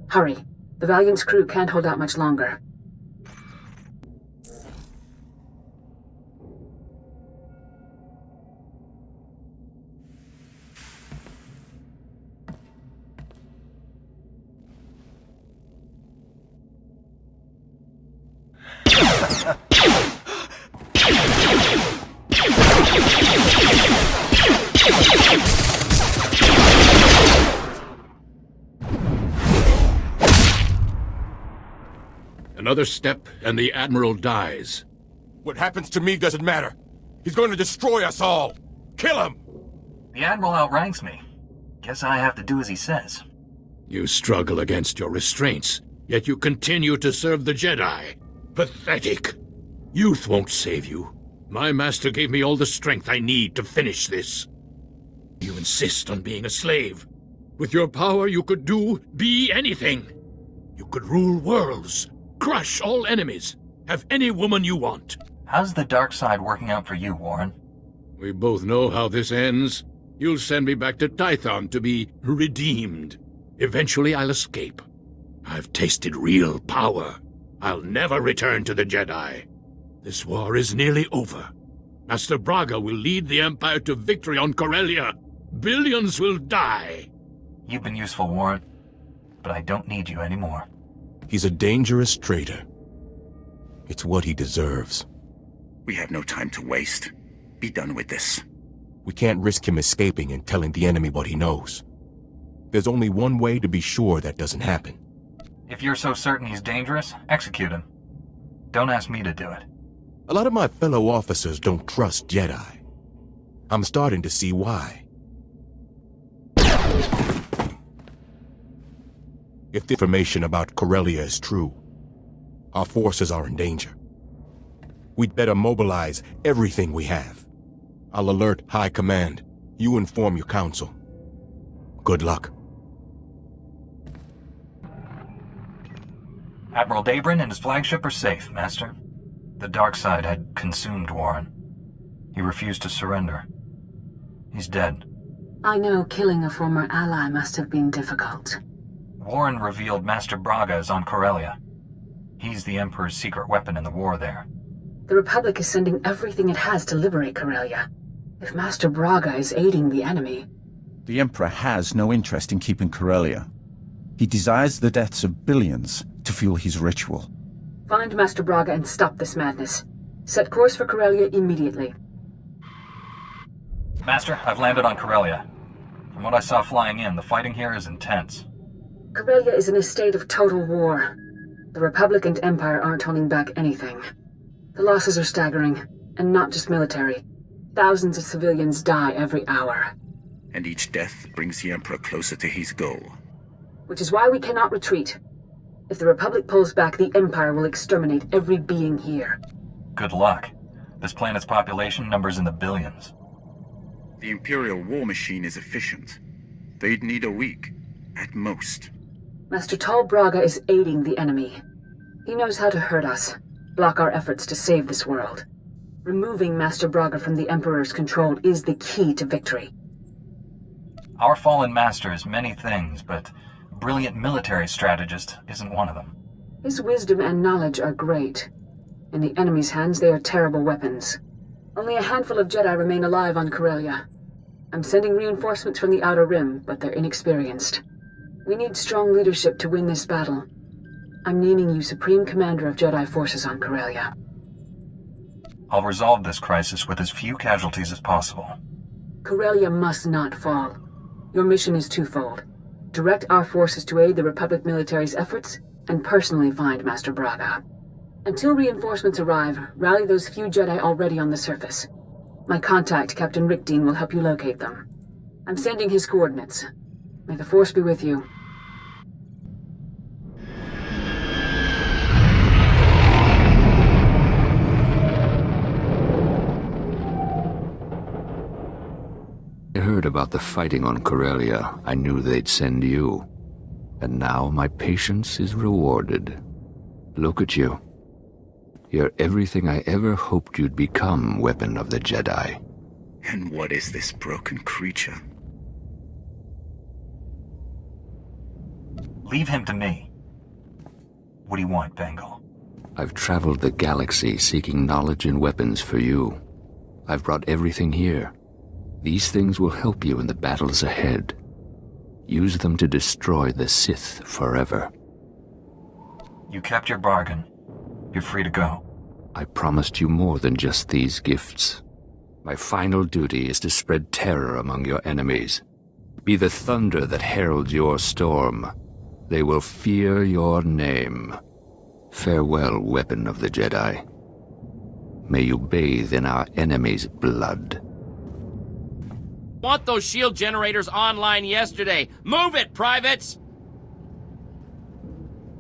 Hurry. The Valiant's crew can't hold out much longer. Another step, and the Admiral dies. What happens to me doesn't matter. He's going to destroy us all. Kill him! The Admiral outranks me. Guess I have to do as he says. You struggle against your restraints, yet you continue to serve the Jedi. Pathetic. Youth won't save you. My master gave me all the strength I need to finish this. You insist on being a slave. With your power, you could be anything. You could rule worlds, crush all enemies, have any woman you want. How's the dark side working out for you, Warren? We both know how this ends. You'll send me back to Tython to be redeemed. Eventually I'll escape. I've tasted real power. I'll never return to the Jedi. This war is nearly over. Master Braga will lead the Empire to victory on Corellia. Billions will die. You've been useful, Warren, but I don't need you anymore. He's a dangerous traitor. It's what he deserves. We have no time to waste. Be done with this. We can't risk him escaping and telling the enemy what he knows. There's only one way to be sure that doesn't happen. If you're so certain he's dangerous, execute him. Don't ask me to do it. A lot of my fellow officers don't trust Jedi. I'm starting to see why. If the information about Corellia is true, our forces are in danger. We'd better mobilize everything we have. I'll alert High Command. You inform your council. Good luck. Admiral Dabrin and his flagship are safe, Master. The dark side had consumed Warren. He refused to surrender. He's dead. I know killing a former ally must have been difficult. Warren revealed Master Braga is on Corellia. He's the Emperor's secret weapon in the war there. The Republic is sending everything it has to liberate Corellia. If Master Braga is aiding the enemy... The Emperor has no interest in keeping Corellia. He desires the deaths of billions to fuel his ritual. Find Master Braga and stop this madness. Set course for Corellia immediately. Master, I've landed on Corellia. From what I saw flying in, the fighting here is intense. Corellia is in a state of total war. The Republic and Empire aren't holding back anything. The losses are staggering, and not just military. Thousands of civilians die every hour. And each death brings the Emperor closer to his goal. Which is why we cannot retreat. If the Republic pulls back, the Empire will exterminate every being here. Good luck. This planet's population numbers in the billions. The Imperial war machine is efficient. They'd need a week, at most. Master Tal Braga is aiding the enemy. He knows how to hurt us, block our efforts to save this world. Removing Master Braga from the Emperor's control is the key to victory. Our fallen master is many things, but brilliant military strategist isn't one of them. His wisdom and knowledge are great. In the enemy's hands, they are terrible weapons. Only a handful of Jedi remain alive on Corellia. I'm sending reinforcements from the Outer Rim, but they're inexperienced. We need strong leadership to win this battle. I'm naming you Supreme Commander of Jedi Forces on Corellia. I'll resolve this crisis with as few casualties as possible. Corellia must not fall. Your mission is twofold. Direct our forces to aid the Republic military's efforts, and personally find Master Braga. Until reinforcements arrive, rally those few Jedi already on the surface. My contact, Captain Rickdean, will help you locate them. I'm sending his coordinates. May the Force be with you. I heard about the fighting on Corellia. I knew they'd send you. And now my patience is rewarded. Look at you. You're everything I ever hoped you'd become, Weapon of the Jedi. And what is this broken creature? Leave him to me. What do you want, Bengal? I've traveled the galaxy seeking knowledge and weapons for you. I've brought everything here. These things will help you in the battles ahead. Use them to destroy the Sith forever. You kept your bargain. You're free to go. I promised you more than just these gifts. My final duty is to spread terror among your enemies. Be the thunder that heralds your storm. They will fear your name. Farewell, Weapon of the Jedi. May you bathe in our enemies' blood. Want those shield generators online yesterday. Move it, privates!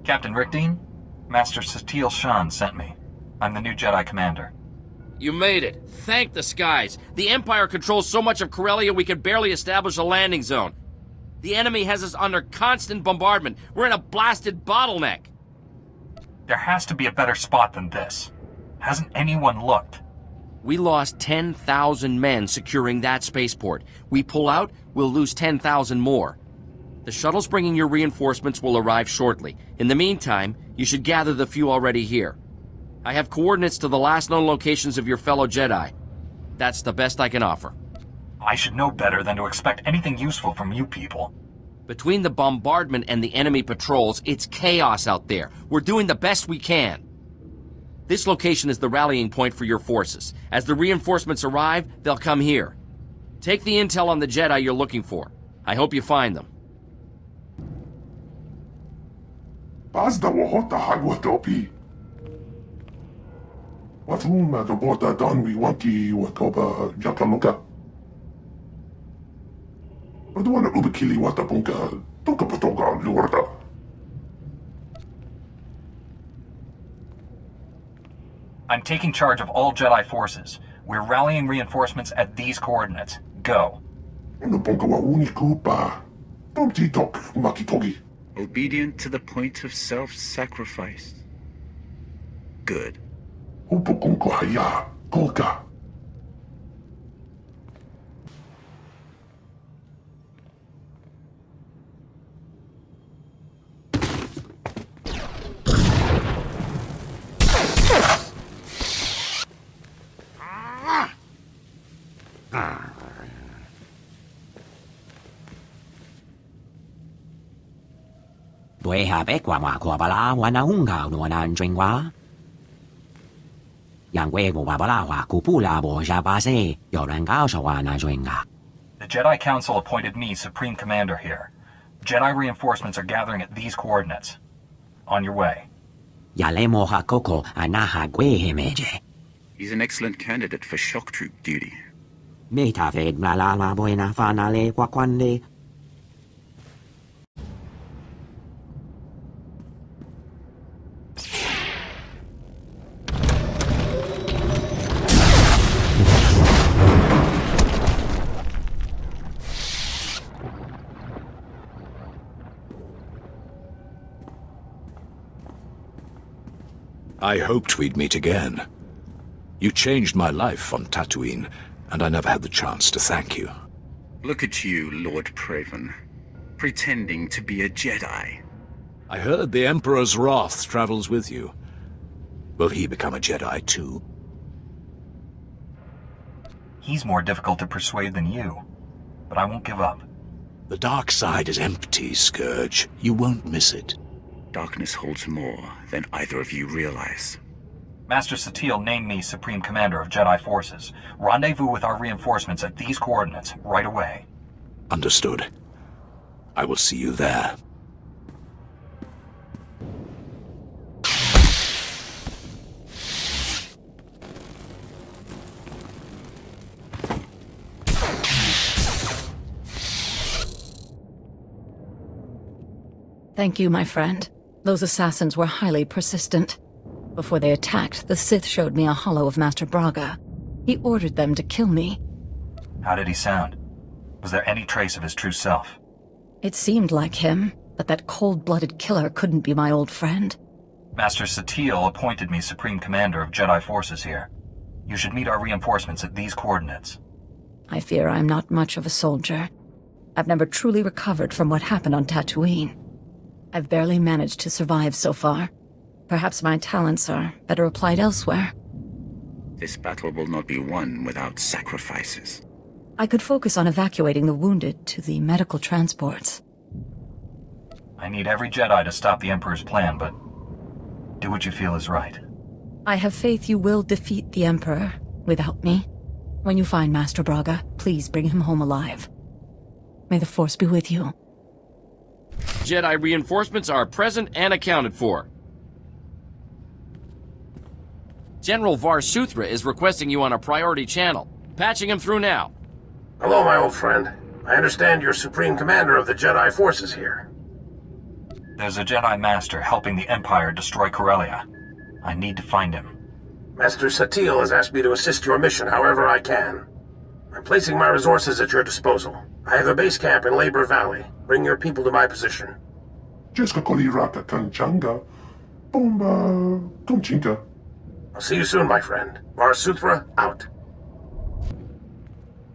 Captain Rickdean, Master Satele Shan sent me. I'm the new Jedi Commander. You made it. Thank the skies. The Empire controls so much of Corellia we can barely establish a landing zone. The enemy has us under constant bombardment. We're in a blasted bottleneck. There has to be a better spot than this. Hasn't anyone looked? We lost 10,000 men securing that spaceport. We pull out, we'll lose 10,000 more. The shuttles bringing your reinforcements will arrive shortly. In the meantime, you should gather the few already here. I have coordinates to the last known locations of your fellow Jedi. That's the best I can offer. I should know better than to expect anything useful from you people. Between the bombardment and the enemy patrols, it's chaos out there. We're doing the best we can. This location is the rallying point for your forces. As the reinforcements arrive, they'll come here. Take the intel on the Jedi you're looking for. I hope you find them. Bazda wahota hagwatopi. Watuma the bota donwi wanki watoba jakamuka. Odwana ubikili watapunka toka patonga luarda. I'm taking charge of all Jedi forces. We're rallying reinforcements at these coordinates. Go. Obedient to the point of self-sacrifice. Good. Upukunko haya, kolka. Bue habe kwa kwa bala wana unga no na njengwa. Yang we mo bala wa kupula bo jabase yoranga shawana jwenga. The Jedi Council appointed me Supreme Commander here. Jedi reinforcements are gathering at these coordinates. On your way. Yale moha koko anaha gwe hemeje. He's an excellent candidate for shock troop duty. Meta fed la buena fanale kwakwande. I hoped we'd meet again. You changed my life on Tatooine, and I never had the chance to thank you. Look at you, Lord Praven, pretending to be a Jedi. I heard the Emperor's wrath travels with you. Will he become a Jedi too? He's more difficult to persuade than you, but I won't give up. The dark side is empty, Scourge. You won't miss it. Darkness holds more than either of you realize. Master Satele named me Supreme Commander of Jedi Forces. Rendezvous with our reinforcements at these coordinates right away. Understood. I will see you there. Thank you, my friend. Those assassins were highly persistent. Before they attacked, the Sith showed me a holo of Master Braga. He ordered them to kill me. How did he sound? Was there any trace of his true self? It seemed like him, but that cold-blooded killer couldn't be my old friend. Master Satele appointed me Supreme Commander of Jedi Forces here. You should meet our reinforcements at these coordinates. I fear I'm not much of a soldier. I've never truly recovered from what happened on Tatooine. I've barely managed to survive so far. Perhaps my talents are better applied elsewhere. This battle will not be won without sacrifices. I could focus on evacuating the wounded to the medical transports. I need every Jedi to stop the Emperor's plan, but do what you feel is right. I have faith you will defeat the Emperor without me. When you find Master Braga, please bring him home alive. May the Force be with you. Jedi reinforcements are present and accounted for. General SWTOR is requesting you on a priority channel. Patching him through now. Hello, my old friend. I understand you're Supreme Commander of the Jedi Forces here. There's a Jedi Master helping the Empire destroy Corellia. I need to find him. Master Satele has asked me to assist your mission however I can. I'm placing my resources at your disposal. I have a base camp in Labor Valley. Bring your people to my position. Jeska kolirata kanchanga. Bomba tunchinka. I'll see you soon, my friend. SWTOR, out.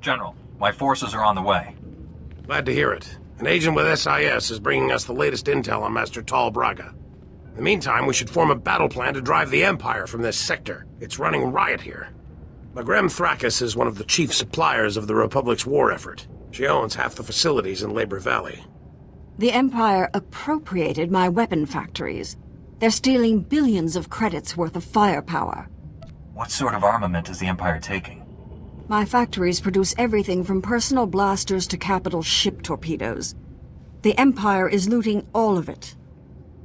General, my forces are on the way. Glad to hear it. An agent with SIS is bringing us the latest intel on Master Tal Braga. In the meantime, we should form a battle plan to drive the Empire from this sector. It's running riot here. Magrem Thrakis is one of the chief suppliers of the Republic's war effort. She owns half the facilities in Labor Valley. The Empire appropriated my weapon factories. They're stealing billions of credits worth of firepower. What sort of armament is the Empire taking? My factories produce everything from personal blasters to capital ship torpedoes. The Empire is looting all of it.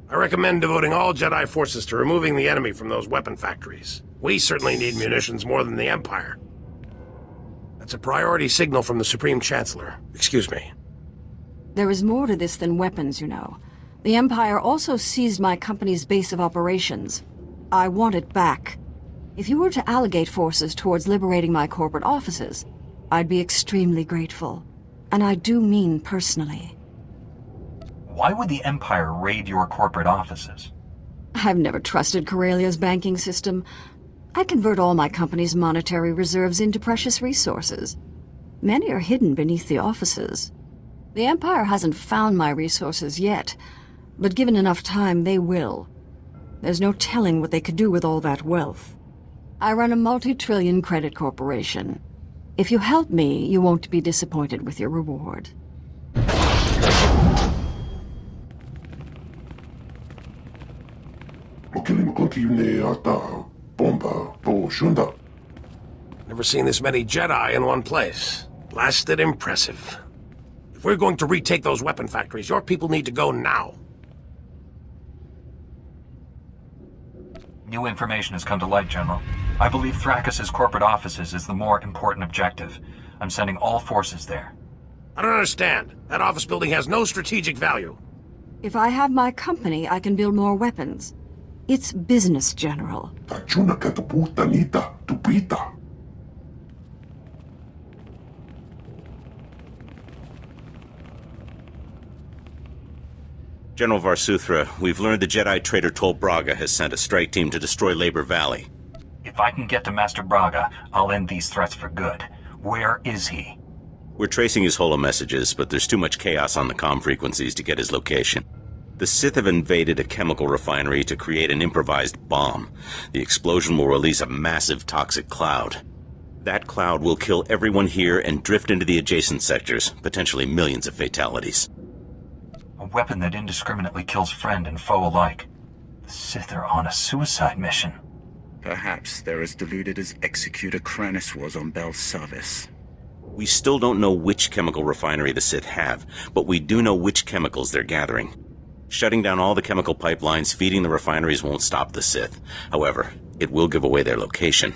I recommend devoting all Jedi forces to removing the enemy from those weapon factories. We certainly need munitions more than the Empire. That's a priority signal from the Supreme Chancellor. Excuse me. There is more to this than weapons, you know. The Empire also seized my company's base of operations. I want it back. If you were to allocate forces towards liberating my corporate offices, I'd be extremely grateful. And I do mean personally. Why would the Empire raid your corporate offices? I've never trusted Corellia's banking system. I convert all my company's monetary reserves into precious resources. Many are hidden beneath the offices. The Empire hasn't found my resources yet, but given enough time, they will. There's no telling what they could do with all that wealth. I run a multi-trillion credit corporation. If you help me, you won't be disappointed with your reward. Never seen this many Jedi in one place. Blasted impressive. If we're going to retake those weapon factories, your people need to go now. New information has come to light, General. I believe Thrakkus' corporate offices is the more important objective. I'm sending all forces there. I don't understand. That office building has no strategic value. If I have my company, I can build more weapons. It's business, General. General Varsuthra, we've learned the Jedi traitor Tol Braga has sent a strike team to destroy Labor Valley. If I can get to Master Braga, I'll end these threats for good. Where is he? We're tracing his holo messages, but there's too much chaos on the comm frequencies to get his location. The Sith have invaded a chemical refinery to create an improvised bomb. The explosion will release a massive toxic cloud. That cloud will kill everyone here and drift into the adjacent sectors, potentially millions of fatalities. A weapon that indiscriminately kills friend and foe alike. The Sith are on a suicide mission. Perhaps they're as deluded as Executor Krannis was on Bel Savis. We still don't know which chemical refinery the Sith have, but we do know which chemicals they're gathering. Shutting down all the chemical pipelines feeding the refineries won't stop the Sith. However, it will give away their location.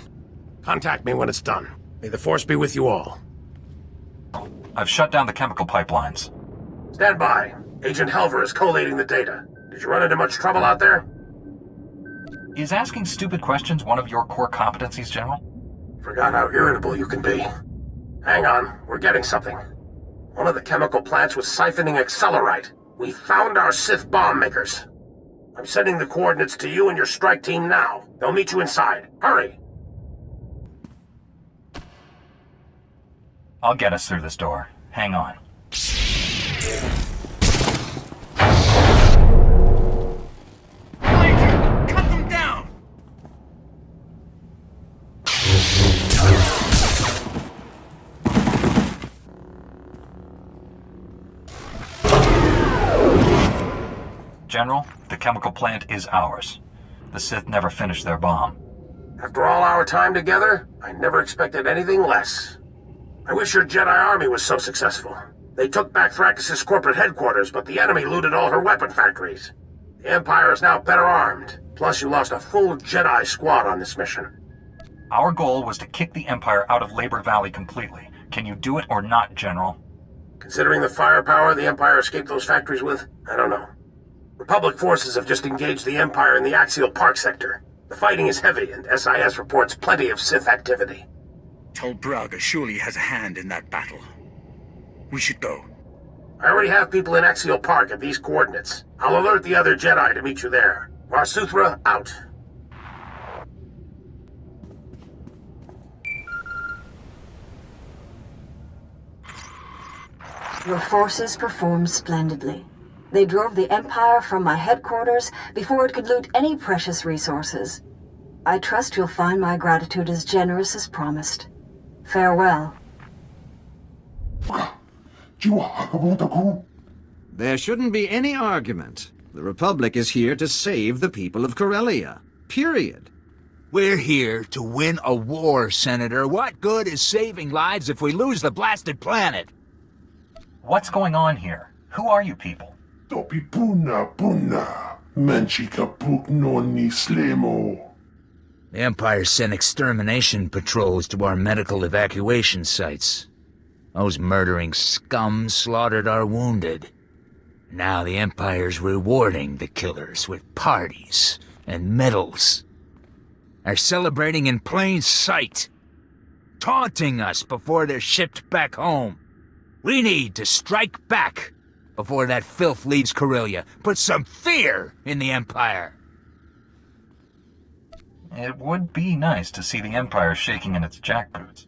Contact me when it's done. May the Force be with you all. I've shut down the chemical pipelines. Stand by. Agent Helver is collating the data. Did you run into much trouble out there? Is asking stupid questions one of your core competencies, General? Forgot how irritable you can be. Hang on, we're getting something. One of the chemical plants was siphoning accelerite. We found our Sith bomb makers. I'm sending the coordinates to you and your strike team now. They'll meet you inside. Hurry! I'll get us through this door. Hang on. Cut them down! General, the chemical plant is ours. The Sith never finished their bomb. After all our time together, I never expected anything less. I wish your Jedi army was so successful. They took back Thrakkus' corporate headquarters, but the enemy looted all her weapon factories. The Empire is now better armed. Plus, you lost a full Jedi squad on this mission. Our goal was to kick the Empire out of Labor Valley completely. Can you do it or not, General? Considering the firepower the Empire escaped those factories with, I don't know. Republic forces have just engaged the Empire in the Axial Park sector. The fighting is heavy, and SIS reports plenty of Sith activity. Tol Braga surely has a hand in that battle. We should go. I already have people in Axial Park at these coordinates. I'll alert the other Jedi to meet you there. Varsuthra, out. Your forces performed splendidly. They drove the Empire from my headquarters before it could loot any precious resources. I trust you'll find my gratitude as generous as promised. Farewell. There shouldn't be any argument. The Republic is here to save the people of Corellia. Period. We're here to win a war, Senator. What good is saving lives if we lose the blasted planet? What's going on here? Who are you people? Topi puna puna. Menchika puk noni slemo. The Empire sent extermination patrols to our medical evacuation sites. Those murdering scum slaughtered our wounded. Now the Empire's rewarding the killers with parties and medals. They're celebrating in plain sight, taunting us before they're shipped back home. We need to strike back before that filth leaves Corellia. Put some fear in the Empire. It would be nice to see the Empire shaking in its jackboots.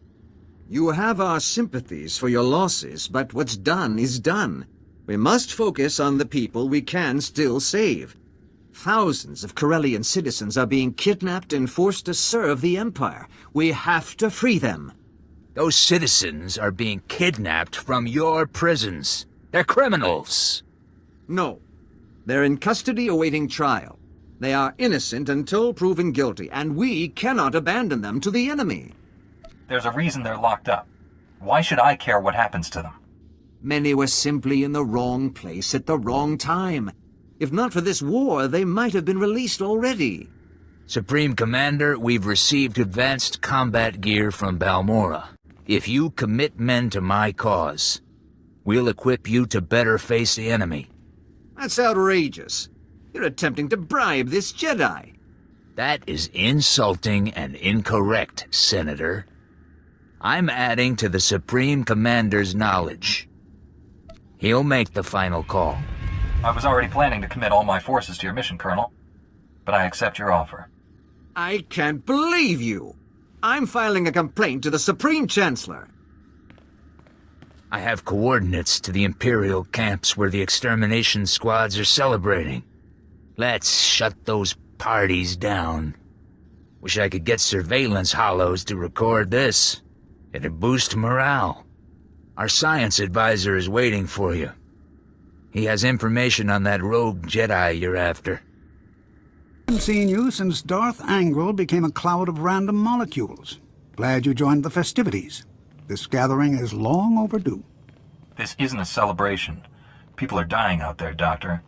You have our sympathies for your losses, but what's done is done. We must focus on the people we can still save. Thousands of Corellian citizens are being kidnapped and forced to serve the Empire. We have to free them. Those citizens are being kidnapped from your prisons. They're criminals. No. They're in custody awaiting trial. They are innocent until proven guilty, and we cannot abandon them to the enemy. There's a reason they're locked up. Why should I care what happens to them? Many were simply in the wrong place at the wrong time. If not for this war, they might have been released already. Supreme Commander, we've received advanced combat gear from Balmora. If you commit men to my cause, we'll equip you to better face the enemy. That's outrageous. You're attempting to bribe this Jedi. That is insulting and incorrect, Senator. I'm adding to the Supreme Commander's knowledge. He'll make the final call. I was already planning to commit all my forces to your mission, Colonel. But I accept your offer. I can't believe you! I'm filing a complaint to the Supreme Chancellor. I have coordinates to the Imperial camps where the extermination squads are celebrating. Let's shut those parties down. Wish I could get surveillance hollows to record this. It'd boost morale. Our science advisor is waiting for you. He has information on that rogue Jedi you're after. I haven't seen you since Darth Angral became a cloud of random molecules. Glad you joined the festivities. This gathering is long overdue. This isn't a celebration. People are dying out there, Doctor.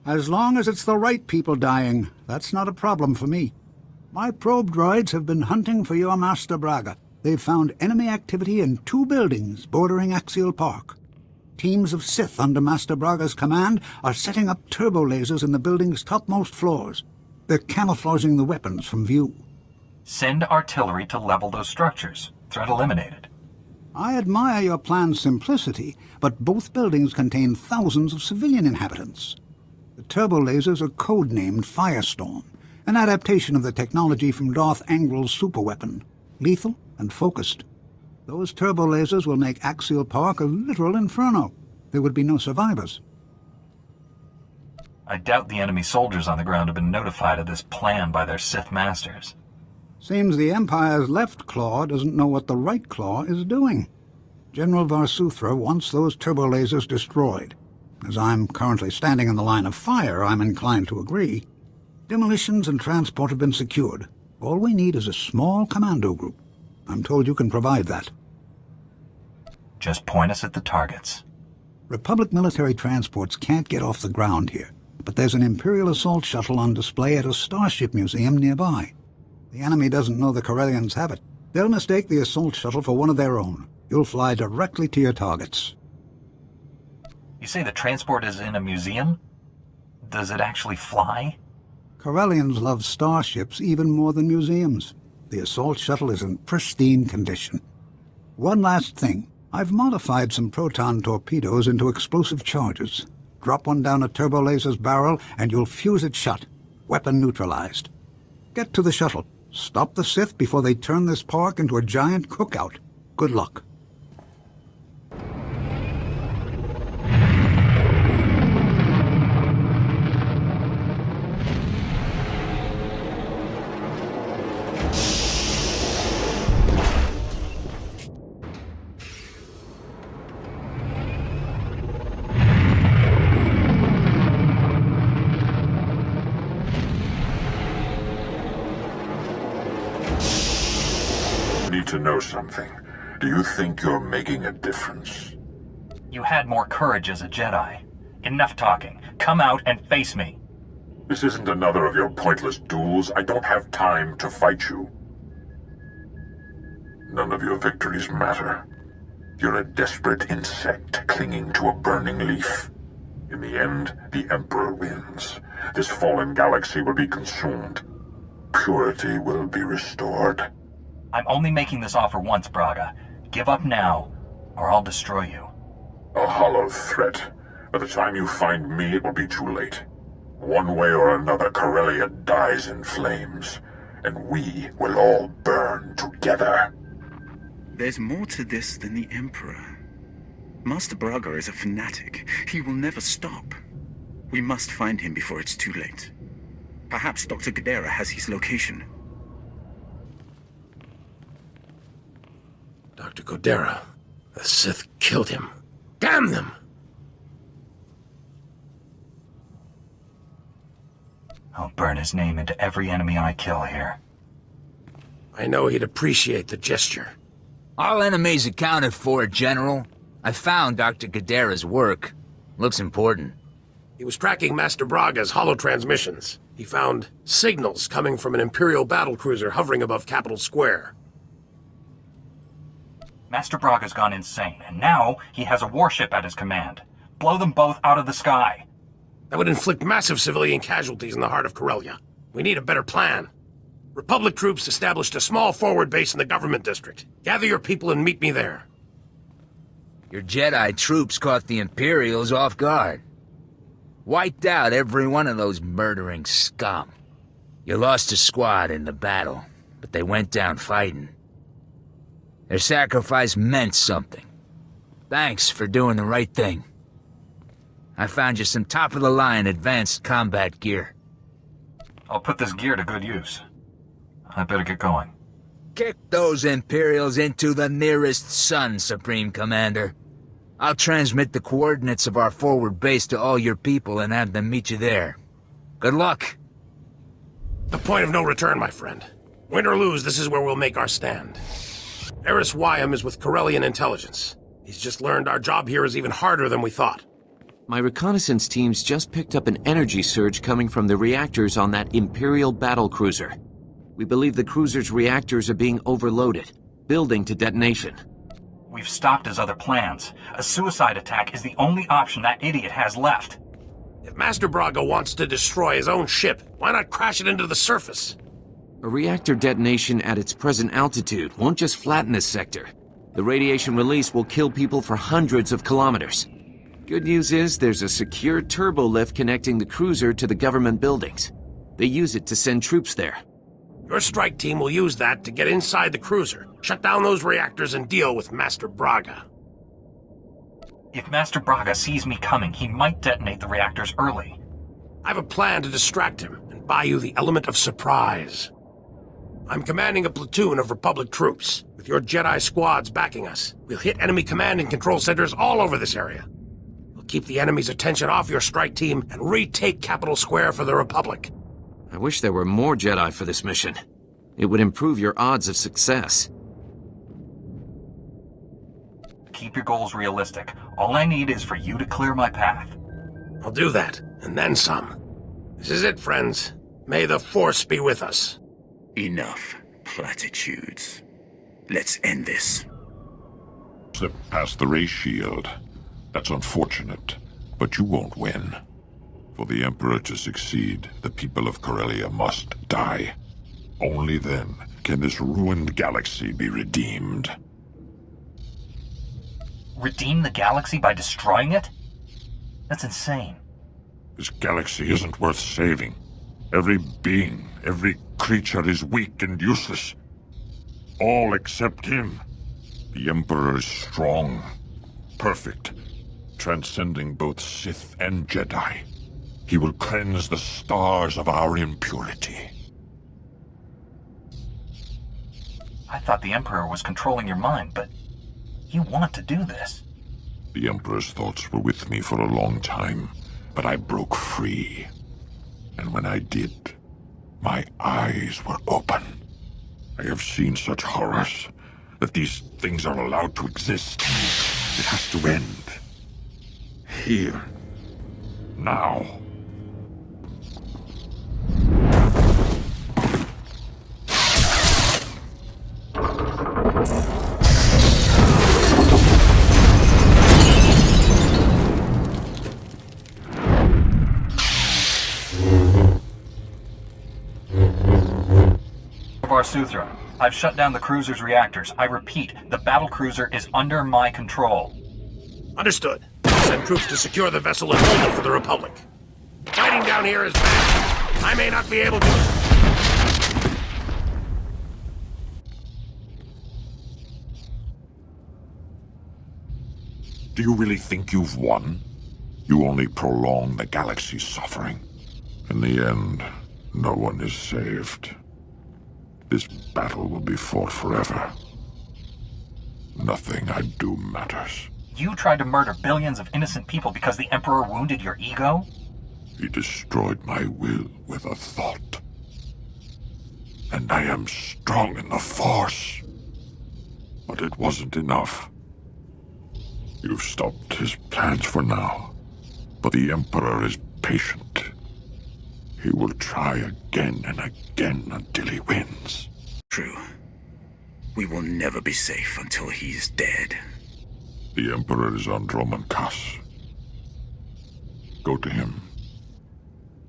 As long as it's the right people dying, that's not a problem for me. My probe droids have been hunting for your Master Braga. They've found enemy activity in 2 buildings bordering Axial Park. Teams of Sith under Master Braga's command are setting up turbo lasers in the building's topmost floors. They're camouflaging the weapons from view. Send artillery to level those structures. Threat eliminated. I admire your plan's simplicity, but both buildings contain thousands of civilian inhabitants. The turbo lasers are codenamed Firestorm, an adaptation of the technology from Darth Angral's superweapon, lethal and focused. Those turbo lasers will make Axial Park a literal inferno. There would be no survivors. I doubt the enemy soldiers on the ground have been notified of this plan by their Sith masters. Seems the Empire's left claw doesn't know what the right claw is doing. General Varsuthra wants those turbo lasers destroyed. As I'm currently standing in the line of fire, I'm inclined to agree. Demolitions and transport have been secured. All we need is a small commando group. I'm told you can provide that. Just point us at the targets. Republic military transports can't get off the ground here, but there's an Imperial assault shuttle on display at a starship museum nearby. The enemy doesn't know the Corellians have it. They'll mistake the assault shuttle for one of their own. You'll fly directly to your targets. You say the transport is in a museum? Does it actually fly? Corellians love starships even more than museums. The assault shuttle is in pristine condition. One last thing. I've modified some proton torpedoes into explosive charges. Drop one down a turbo laser's barrel and you'll fuse it shut. Weapon neutralized. Get to the shuttle. Stop the Sith before they turn this park into a giant cookout. Good luck. To know something. Do you think you're making a difference? You had more courage as a Jedi. Enough talking. Come out and face me. This isn't another of your pointless duels. I don't have time to fight you. None of your victories matter. You're a desperate insect clinging to a burning leaf. In the end, the Emperor wins. This fallen galaxy will be consumed. Purity will be restored. I'm only making this offer once, Braga. Give up now, or I'll destroy you. A hollow threat. By the time you find me, it will be too late. One way or another, Corellia dies in flames. and we will all burn together. There's more to this than the Emperor. Master Braga is a fanatic. He will never stop. We must find him before it's too late. Perhaps Dr. Gadara has his location. Dr. Gadara. The Sith killed him. Damn them! I'll burn his name into every enemy I kill here. I know he'd appreciate the gesture. All enemies accounted for, General. I found Dr. Gadara's work. Looks important. He was tracking Master Braga's holo-transmissions. He found signals coming from an Imperial battlecruiser hovering above Capitol Square. Master Braga's gone insane, and now he has a warship at his command. Blow them both out of the sky. That would inflict massive civilian casualties in the heart of Corellia. We need a better plan. Republic troops established a small forward base in the government district. Gather your people and meet me there. Your Jedi troops caught the Imperials off guard. Wiped out every one of those murdering scum. You lost a squad in the battle, but they went down fighting. Their sacrifice meant something. Thanks for doing the right thing. I found you some top-of-the-line advanced combat gear. I'll put this gear to good use. I better get going. Kick those Imperials into the nearest sun, Supreme Commander. I'll transmit the coordinates of our forward base to all your people and have them meet you there. Good luck. The point of no return, my friend. Win or lose, this is where we'll make our stand. Eris Wyam is with Corellian intelligence. He's just learned our job here is even harder than we thought. My reconnaissance teams just picked up an energy surge coming from the reactors on that Imperial battlecruiser. We believe the cruiser's reactors are being overloaded, building to detonation. We've stopped his other plans. A suicide attack is the only option that idiot has left. If Master Braga wants to destroy his own ship, why not crash it into the surface? A reactor detonation at its present altitude won't just flatten this sector. The radiation release will kill people for hundreds of kilometers. Good news is there's a secure turbo lift connecting the cruiser to the government buildings. They use it to send troops there. Your strike team will use that to get inside the cruiser, shut down those reactors, and deal with Master Braga. If Master Braga sees me coming, he might detonate the reactors early. I have a plan to distract him and buy you the element of surprise. I'm commanding a platoon of Republic troops. With your Jedi squads backing us, we'll hit enemy command and control centers all over this area. We'll keep the enemy's attention off your strike team and retake Capitol Square for the Republic. I wish there were more Jedi for this mission. It would improve your odds of success. Keep your goals realistic. All I need is for you to clear my path. I'll do that, and then some. This is it, friends. May the Force be with us. Enough platitudes. Let's end this. Slip past the ray shield. That's unfortunate, but you won't win. For the Emperor to succeed, the people of Corellia must die. Only then can this ruined galaxy be redeemed. Redeem the galaxy by destroying it? That's insane. This galaxy isn't worth saving. Every being, every creature is weak and useless. All except him. The Emperor is strong, perfect, transcending both Sith and Jedi. He will cleanse the stars of our impurity. I thought the Emperor was controlling your mind, but you want to do this. The Emperor's thoughts were with me for a long time, but I broke free. And when I did, my eyes were open. I have seen such horrors that these things are allowed to exist. It has to end. Here. Now. SWTOR, I've shut down the cruiser's reactors. I repeat, the battlecruiser is under my control. Understood. Send troops to secure the vessel and hold it for the Republic. Fighting down here is bad. I may not be able to... Do you really think you've won? You only prolong the galaxy's suffering. In the end, no one is saved. This battle will be fought forever. Nothing I do matters. You tried to murder billions of innocent people because the Emperor wounded your ego? He destroyed my will with a thought. And I am strong in the Force. But it wasn't enough. You've stopped his plans for now. But the Emperor is patient. He will try again and again until he wins. True. We will never be safe until he's dead. The Emperor is on Dromund Kaas. Go to him.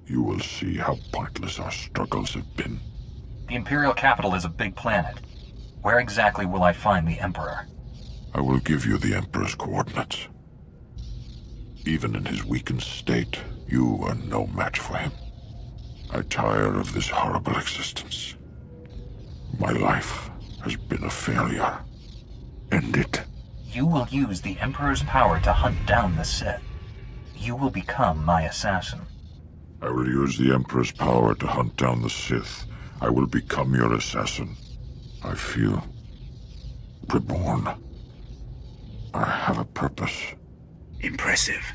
You will see how pointless our struggles have been. The Imperial capital is a big planet. Where exactly will I find the Emperor? I will give you the Emperor's coordinates. Even in his weakened state, you are no match for him. I tire of this horrible existence. My life has been a failure. End it. You will use the Emperor's power to hunt down the Sith. You will become my assassin. I will use the Emperor's power to hunt down the Sith. I will become your assassin. I feel reborn. I have a purpose. Impressive.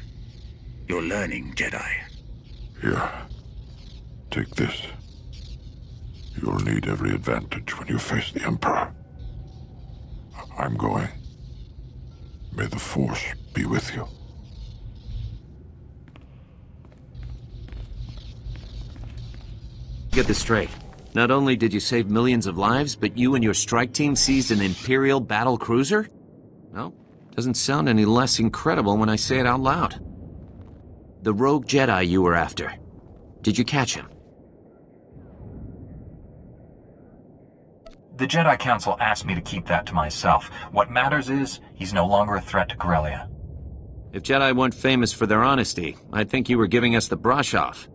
You're learning, Jedi. Here. Take this. You'll need every advantage when you face the Emperor. I'm going. May the Force be with you. Get this straight. Not only did you save millions of lives, but you and your strike team seized an Imperial battle cruiser? No, doesn't sound any less incredible when I say it out loud. The rogue Jedi you were after. Did you catch him? The Jedi Council asked me to keep that to myself. What matters is, he's no longer a threat to Corellia. If Jedi weren't famous for their honesty, I'd think you were giving us the brush off.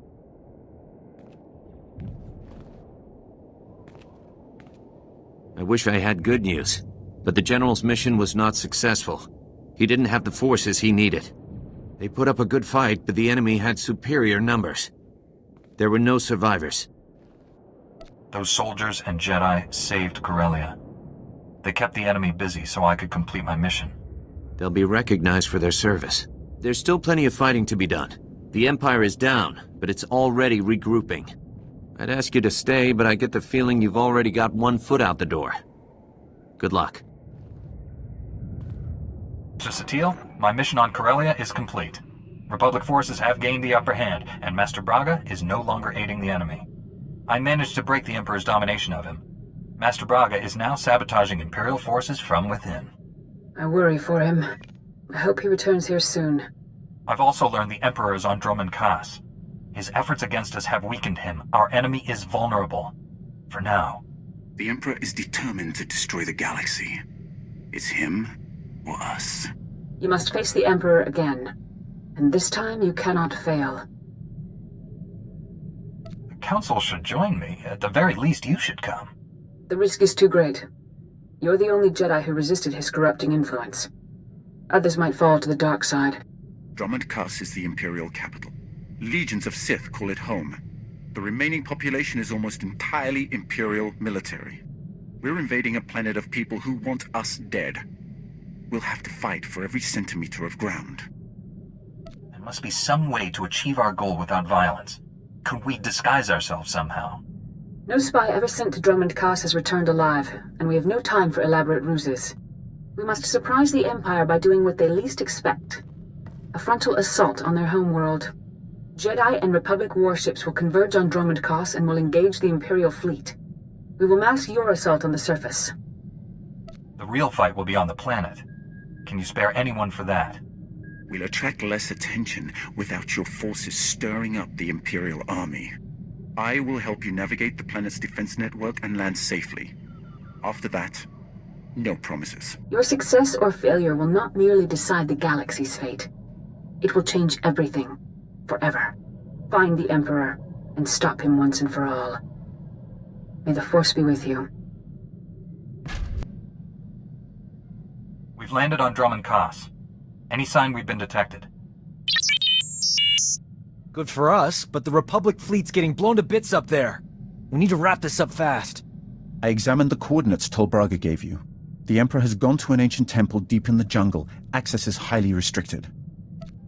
I wish I had good news, but the General's mission was not successful. He didn't have the forces he needed. They put up a good fight, but the enemy had superior numbers. There were no survivors. Those soldiers and Jedi saved Corellia. They kept the enemy busy so I could complete my mission. They'll be recognized for their service. There's still plenty of fighting to be done. The Empire is down, but it's already regrouping. I'd ask you to stay, but I get the feeling you've already got one foot out the door. Good luck. Mr. Satele, my mission on Corellia is complete. Republic forces have gained the upper hand, and Master Braga is no longer aiding the enemy. I managed to break the Emperor's domination of him. Master Braga is now sabotaging Imperial forces from within. I worry for him. I hope he returns here soon. I've also learned the Emperor is on Dromund Kaas. His efforts against us have weakened him. Our enemy is vulnerable. For now. The Emperor is determined to destroy the galaxy. It's him or us. You must face the Emperor again. And this time you cannot fail. The Council should join me. At the very least, you should come. The risk is too great. You're the only Jedi who resisted his corrupting influence. Others might fall to the dark side. Dromund Kaas is the Imperial capital. Legions of Sith call it home. The remaining population is almost entirely Imperial military. We're invading a planet of people who want us dead. We'll have to fight for every centimeter of ground. There must be some way to achieve our goal without violence. Could we disguise ourselves somehow? No spy ever sent to Dromund Kaas has returned alive, and we have no time for elaborate ruses. We must surprise the Empire by doing what they least expect. A frontal assault on their homeworld. Jedi and Republic warships will converge on Dromund Kaas and will engage the Imperial fleet. We will mask your assault on the surface. The real fight will be on the planet. Can you spare anyone for that? We'll attract less attention without your forces stirring up the Imperial army. I will help you navigate the planet's defense network and land safely. After that, no promises. Your success or failure will not merely decide the galaxy's fate. It will change everything. Forever. Find the Emperor and stop him once and for all. May the Force be with you. We've landed on Dromund Kaas. Any sign we've been detected? Good for us, but the Republic fleet's getting blown to bits up there. We need to wrap this up fast. I examined the coordinates Tol Braga gave you. The Emperor has gone to an ancient temple deep in the jungle. Access is highly restricted.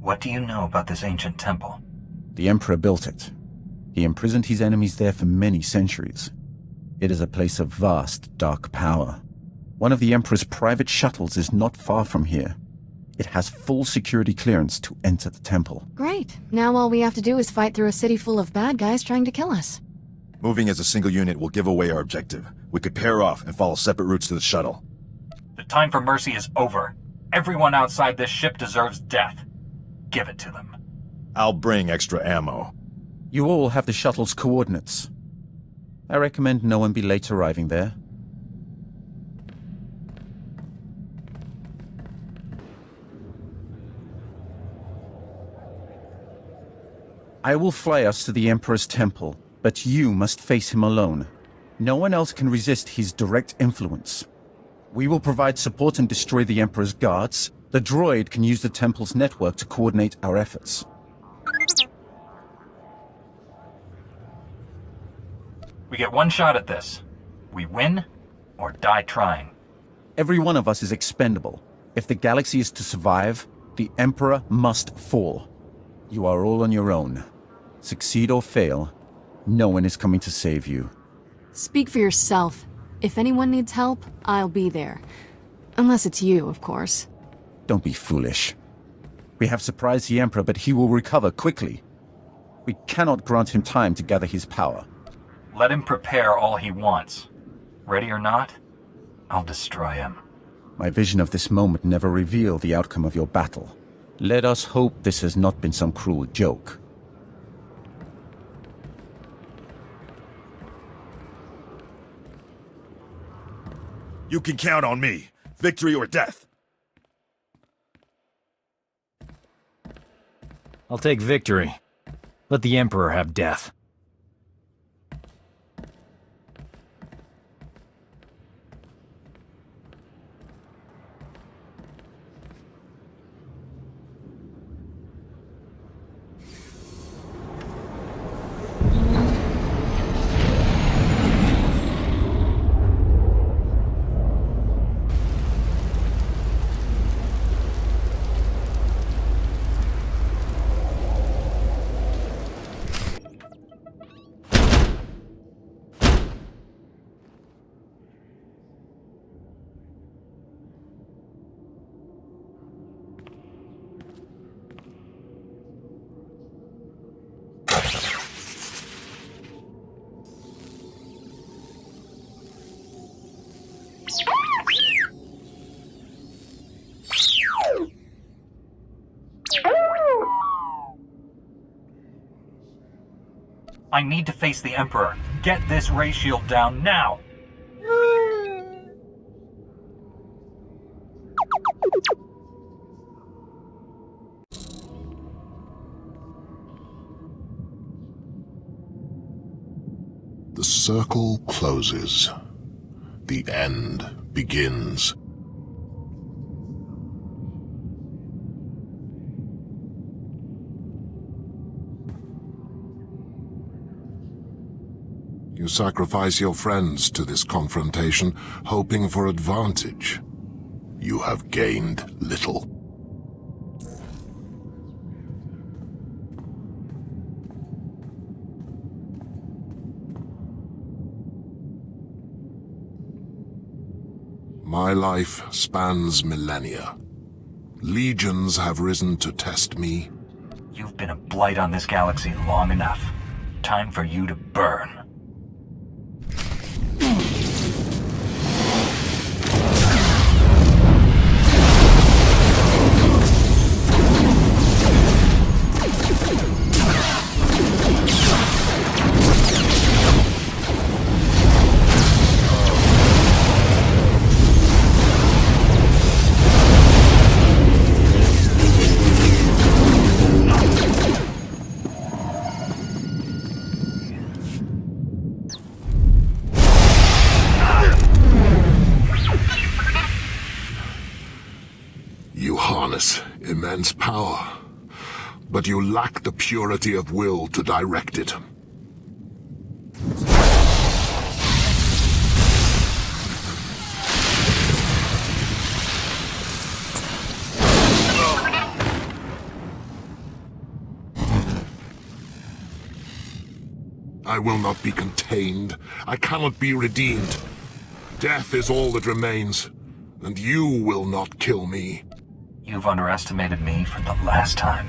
What do you know about this ancient temple? The Emperor built it. He imprisoned his enemies there for many centuries. It is a place of vast, dark power. One of the Emperor's private shuttles is not far from here. It has full security clearance to enter the temple. Great. Now all we have to do is fight through a city full of bad guys trying to kill us. Moving as a single unit will give away our objective. We could pair off and follow separate routes to the shuttle. The time for mercy is over. Everyone outside this ship deserves death. Give it to them. I'll bring extra ammo. You all have the shuttle's coordinates. I recommend no one be late arriving there. I will fly us to the Emperor's temple, but you must face him alone. No one else can resist his direct influence. We will provide support and destroy the Emperor's guards. The droid can use the temple's network to coordinate our efforts. We get one shot at this. We win, or die trying. Every one of us is expendable. If the galaxy is to survive, the Emperor must fall. You are all on your own. Succeed or fail, no one is coming to save you. Speak for yourself. If anyone needs help, I'll be there. Unless it's you, of course. Don't be foolish. We have surprised the Emperor, but he will recover quickly. We cannot grant him time to gather his power. Let him prepare all he wants. Ready or not, I'll destroy him. My vision of this moment never revealed the outcome of your battle. Let us hope this has not been some cruel joke. You can count on me. Victory or death. I'll take victory. Let the Emperor have death. I need to face the Emperor. Get this ray shield down now! The circle closes. The end begins. You sacrifice your friends to this confrontation, hoping for advantage. You have gained little. My life spans millennia. Legions have risen to test me. You've been a blight on this galaxy long enough. Time for you to burn. harness immense power, but you lack the purity of will to direct it. I will not be contained. I cannot be redeemed. Death is all that remains, and you will not kill me. You've underestimated me for the last time.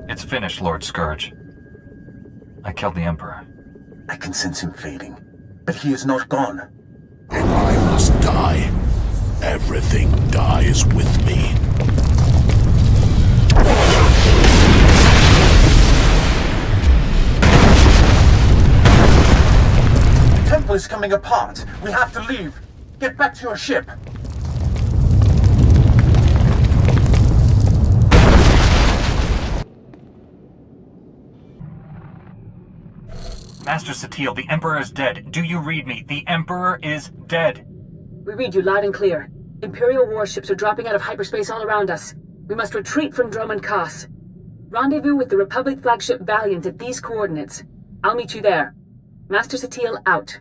It's finished, Lord Scourge. I killed the Emperor. I can sense him fading, but he is not gone. If I must die, everything dies with me. The temple is coming apart. We have to leave. Get back to your ship. Master Satil, the Emperor is dead. Do you read me? The Emperor is dead. We read you loud and clear. Imperial warships are dropping out of hyperspace all around us. We must retreat from Dromund Kaas. Rendezvous with the Republic flagship Valiant at these coordinates. I'll meet you there. Master Satil out.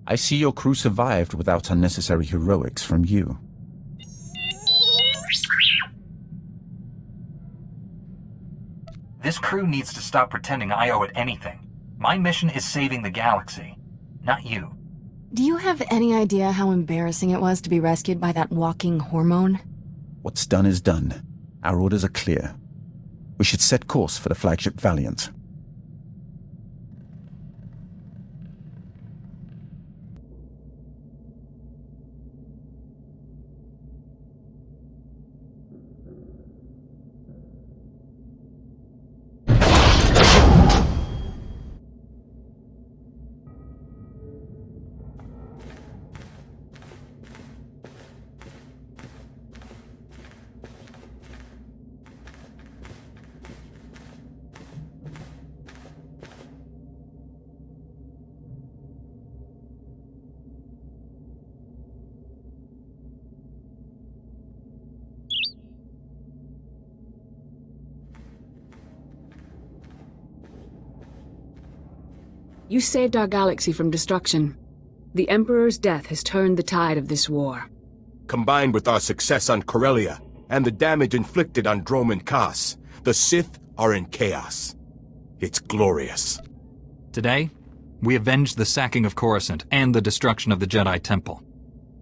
I see your crew survived without unnecessary heroics from you. This crew needs to stop pretending I owe it anything. My mission is saving the galaxy, not you. Do you have any idea how embarrassing it was to be rescued by that walking hormone? What's done is done. Our orders are clear. We should set course for the flagship Valiant. You saved our galaxy from destruction. The Emperor's death has turned the tide of this war. Combined with our success on Corellia and the damage inflicted on Dromund Kaas, the Sith are in chaos. It's glorious. Today, we avenged the sacking of Coruscant and the destruction of the Jedi Temple.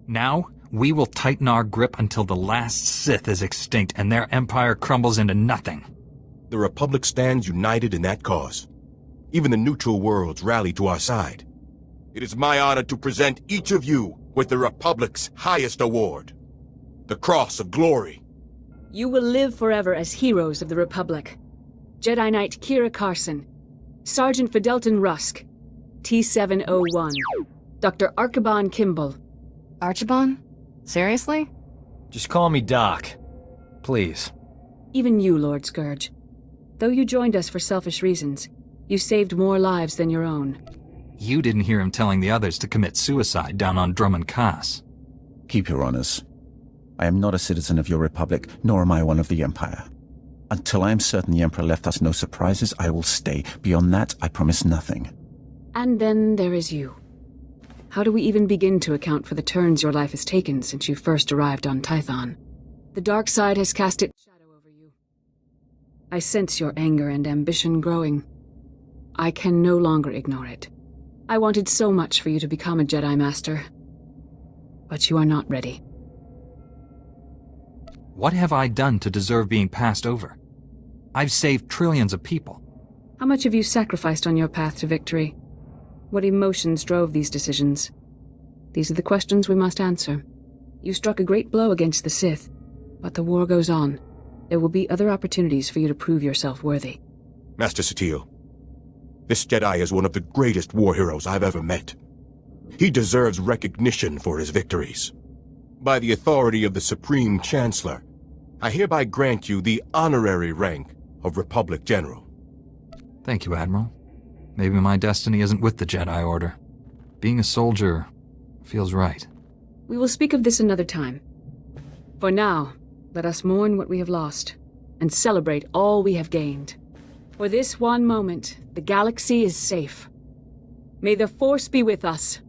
Now, we will tighten our grip until the last Sith is extinct and their empire crumbles into nothing. The Republic stands united in that cause. Even the neutral worlds rally to our side. It is my honor to present each of you with the Republic's highest award, the Cross of Glory. You will live forever as heroes of the Republic. Jedi Knight Kira Carson, Sergeant Fidelton Rusk, T-701, Dr. Archibald Kimball. Archibald? Seriously? Just call me Doc. Please. Even you, Lord Scourge. Though you joined us for selfish reasons, you saved more lives than your own. You didn't hear him telling the others to commit suicide down on Dromund Kaas. Keep your honors. I am not a citizen of your republic, nor am I one of the Empire. Until I am certain the Emperor left us no surprises, I will stay. Beyond that, I promise nothing. And then there is you. How do we even begin to account for the turns your life has taken since you first arrived on Tython? The dark side has cast its shadow over you. I sense your anger and ambition growing. I can no longer ignore it. I wanted so much for you to become a Jedi Master. But you are not ready. What have I done to deserve being passed over? I've saved trillions of people. How much have you sacrificed on your path to victory? What emotions drove these decisions? These are the questions we must answer. You struck a great blow against the Sith, but the war goes on. There will be other opportunities for you to prove yourself worthy. Master Satele, this Jedi is one of the greatest war heroes I've ever met. He deserves recognition for his victories. By the authority of the Supreme Chancellor, I hereby grant you the honorary rank of Republic General. Thank you, Admiral. Maybe my destiny isn't with the Jedi Order. Being a soldier feels right. We will speak of this another time. For now, let us mourn what we have lost, and celebrate all we have gained. For this one moment, the galaxy is safe. May the Force be with us.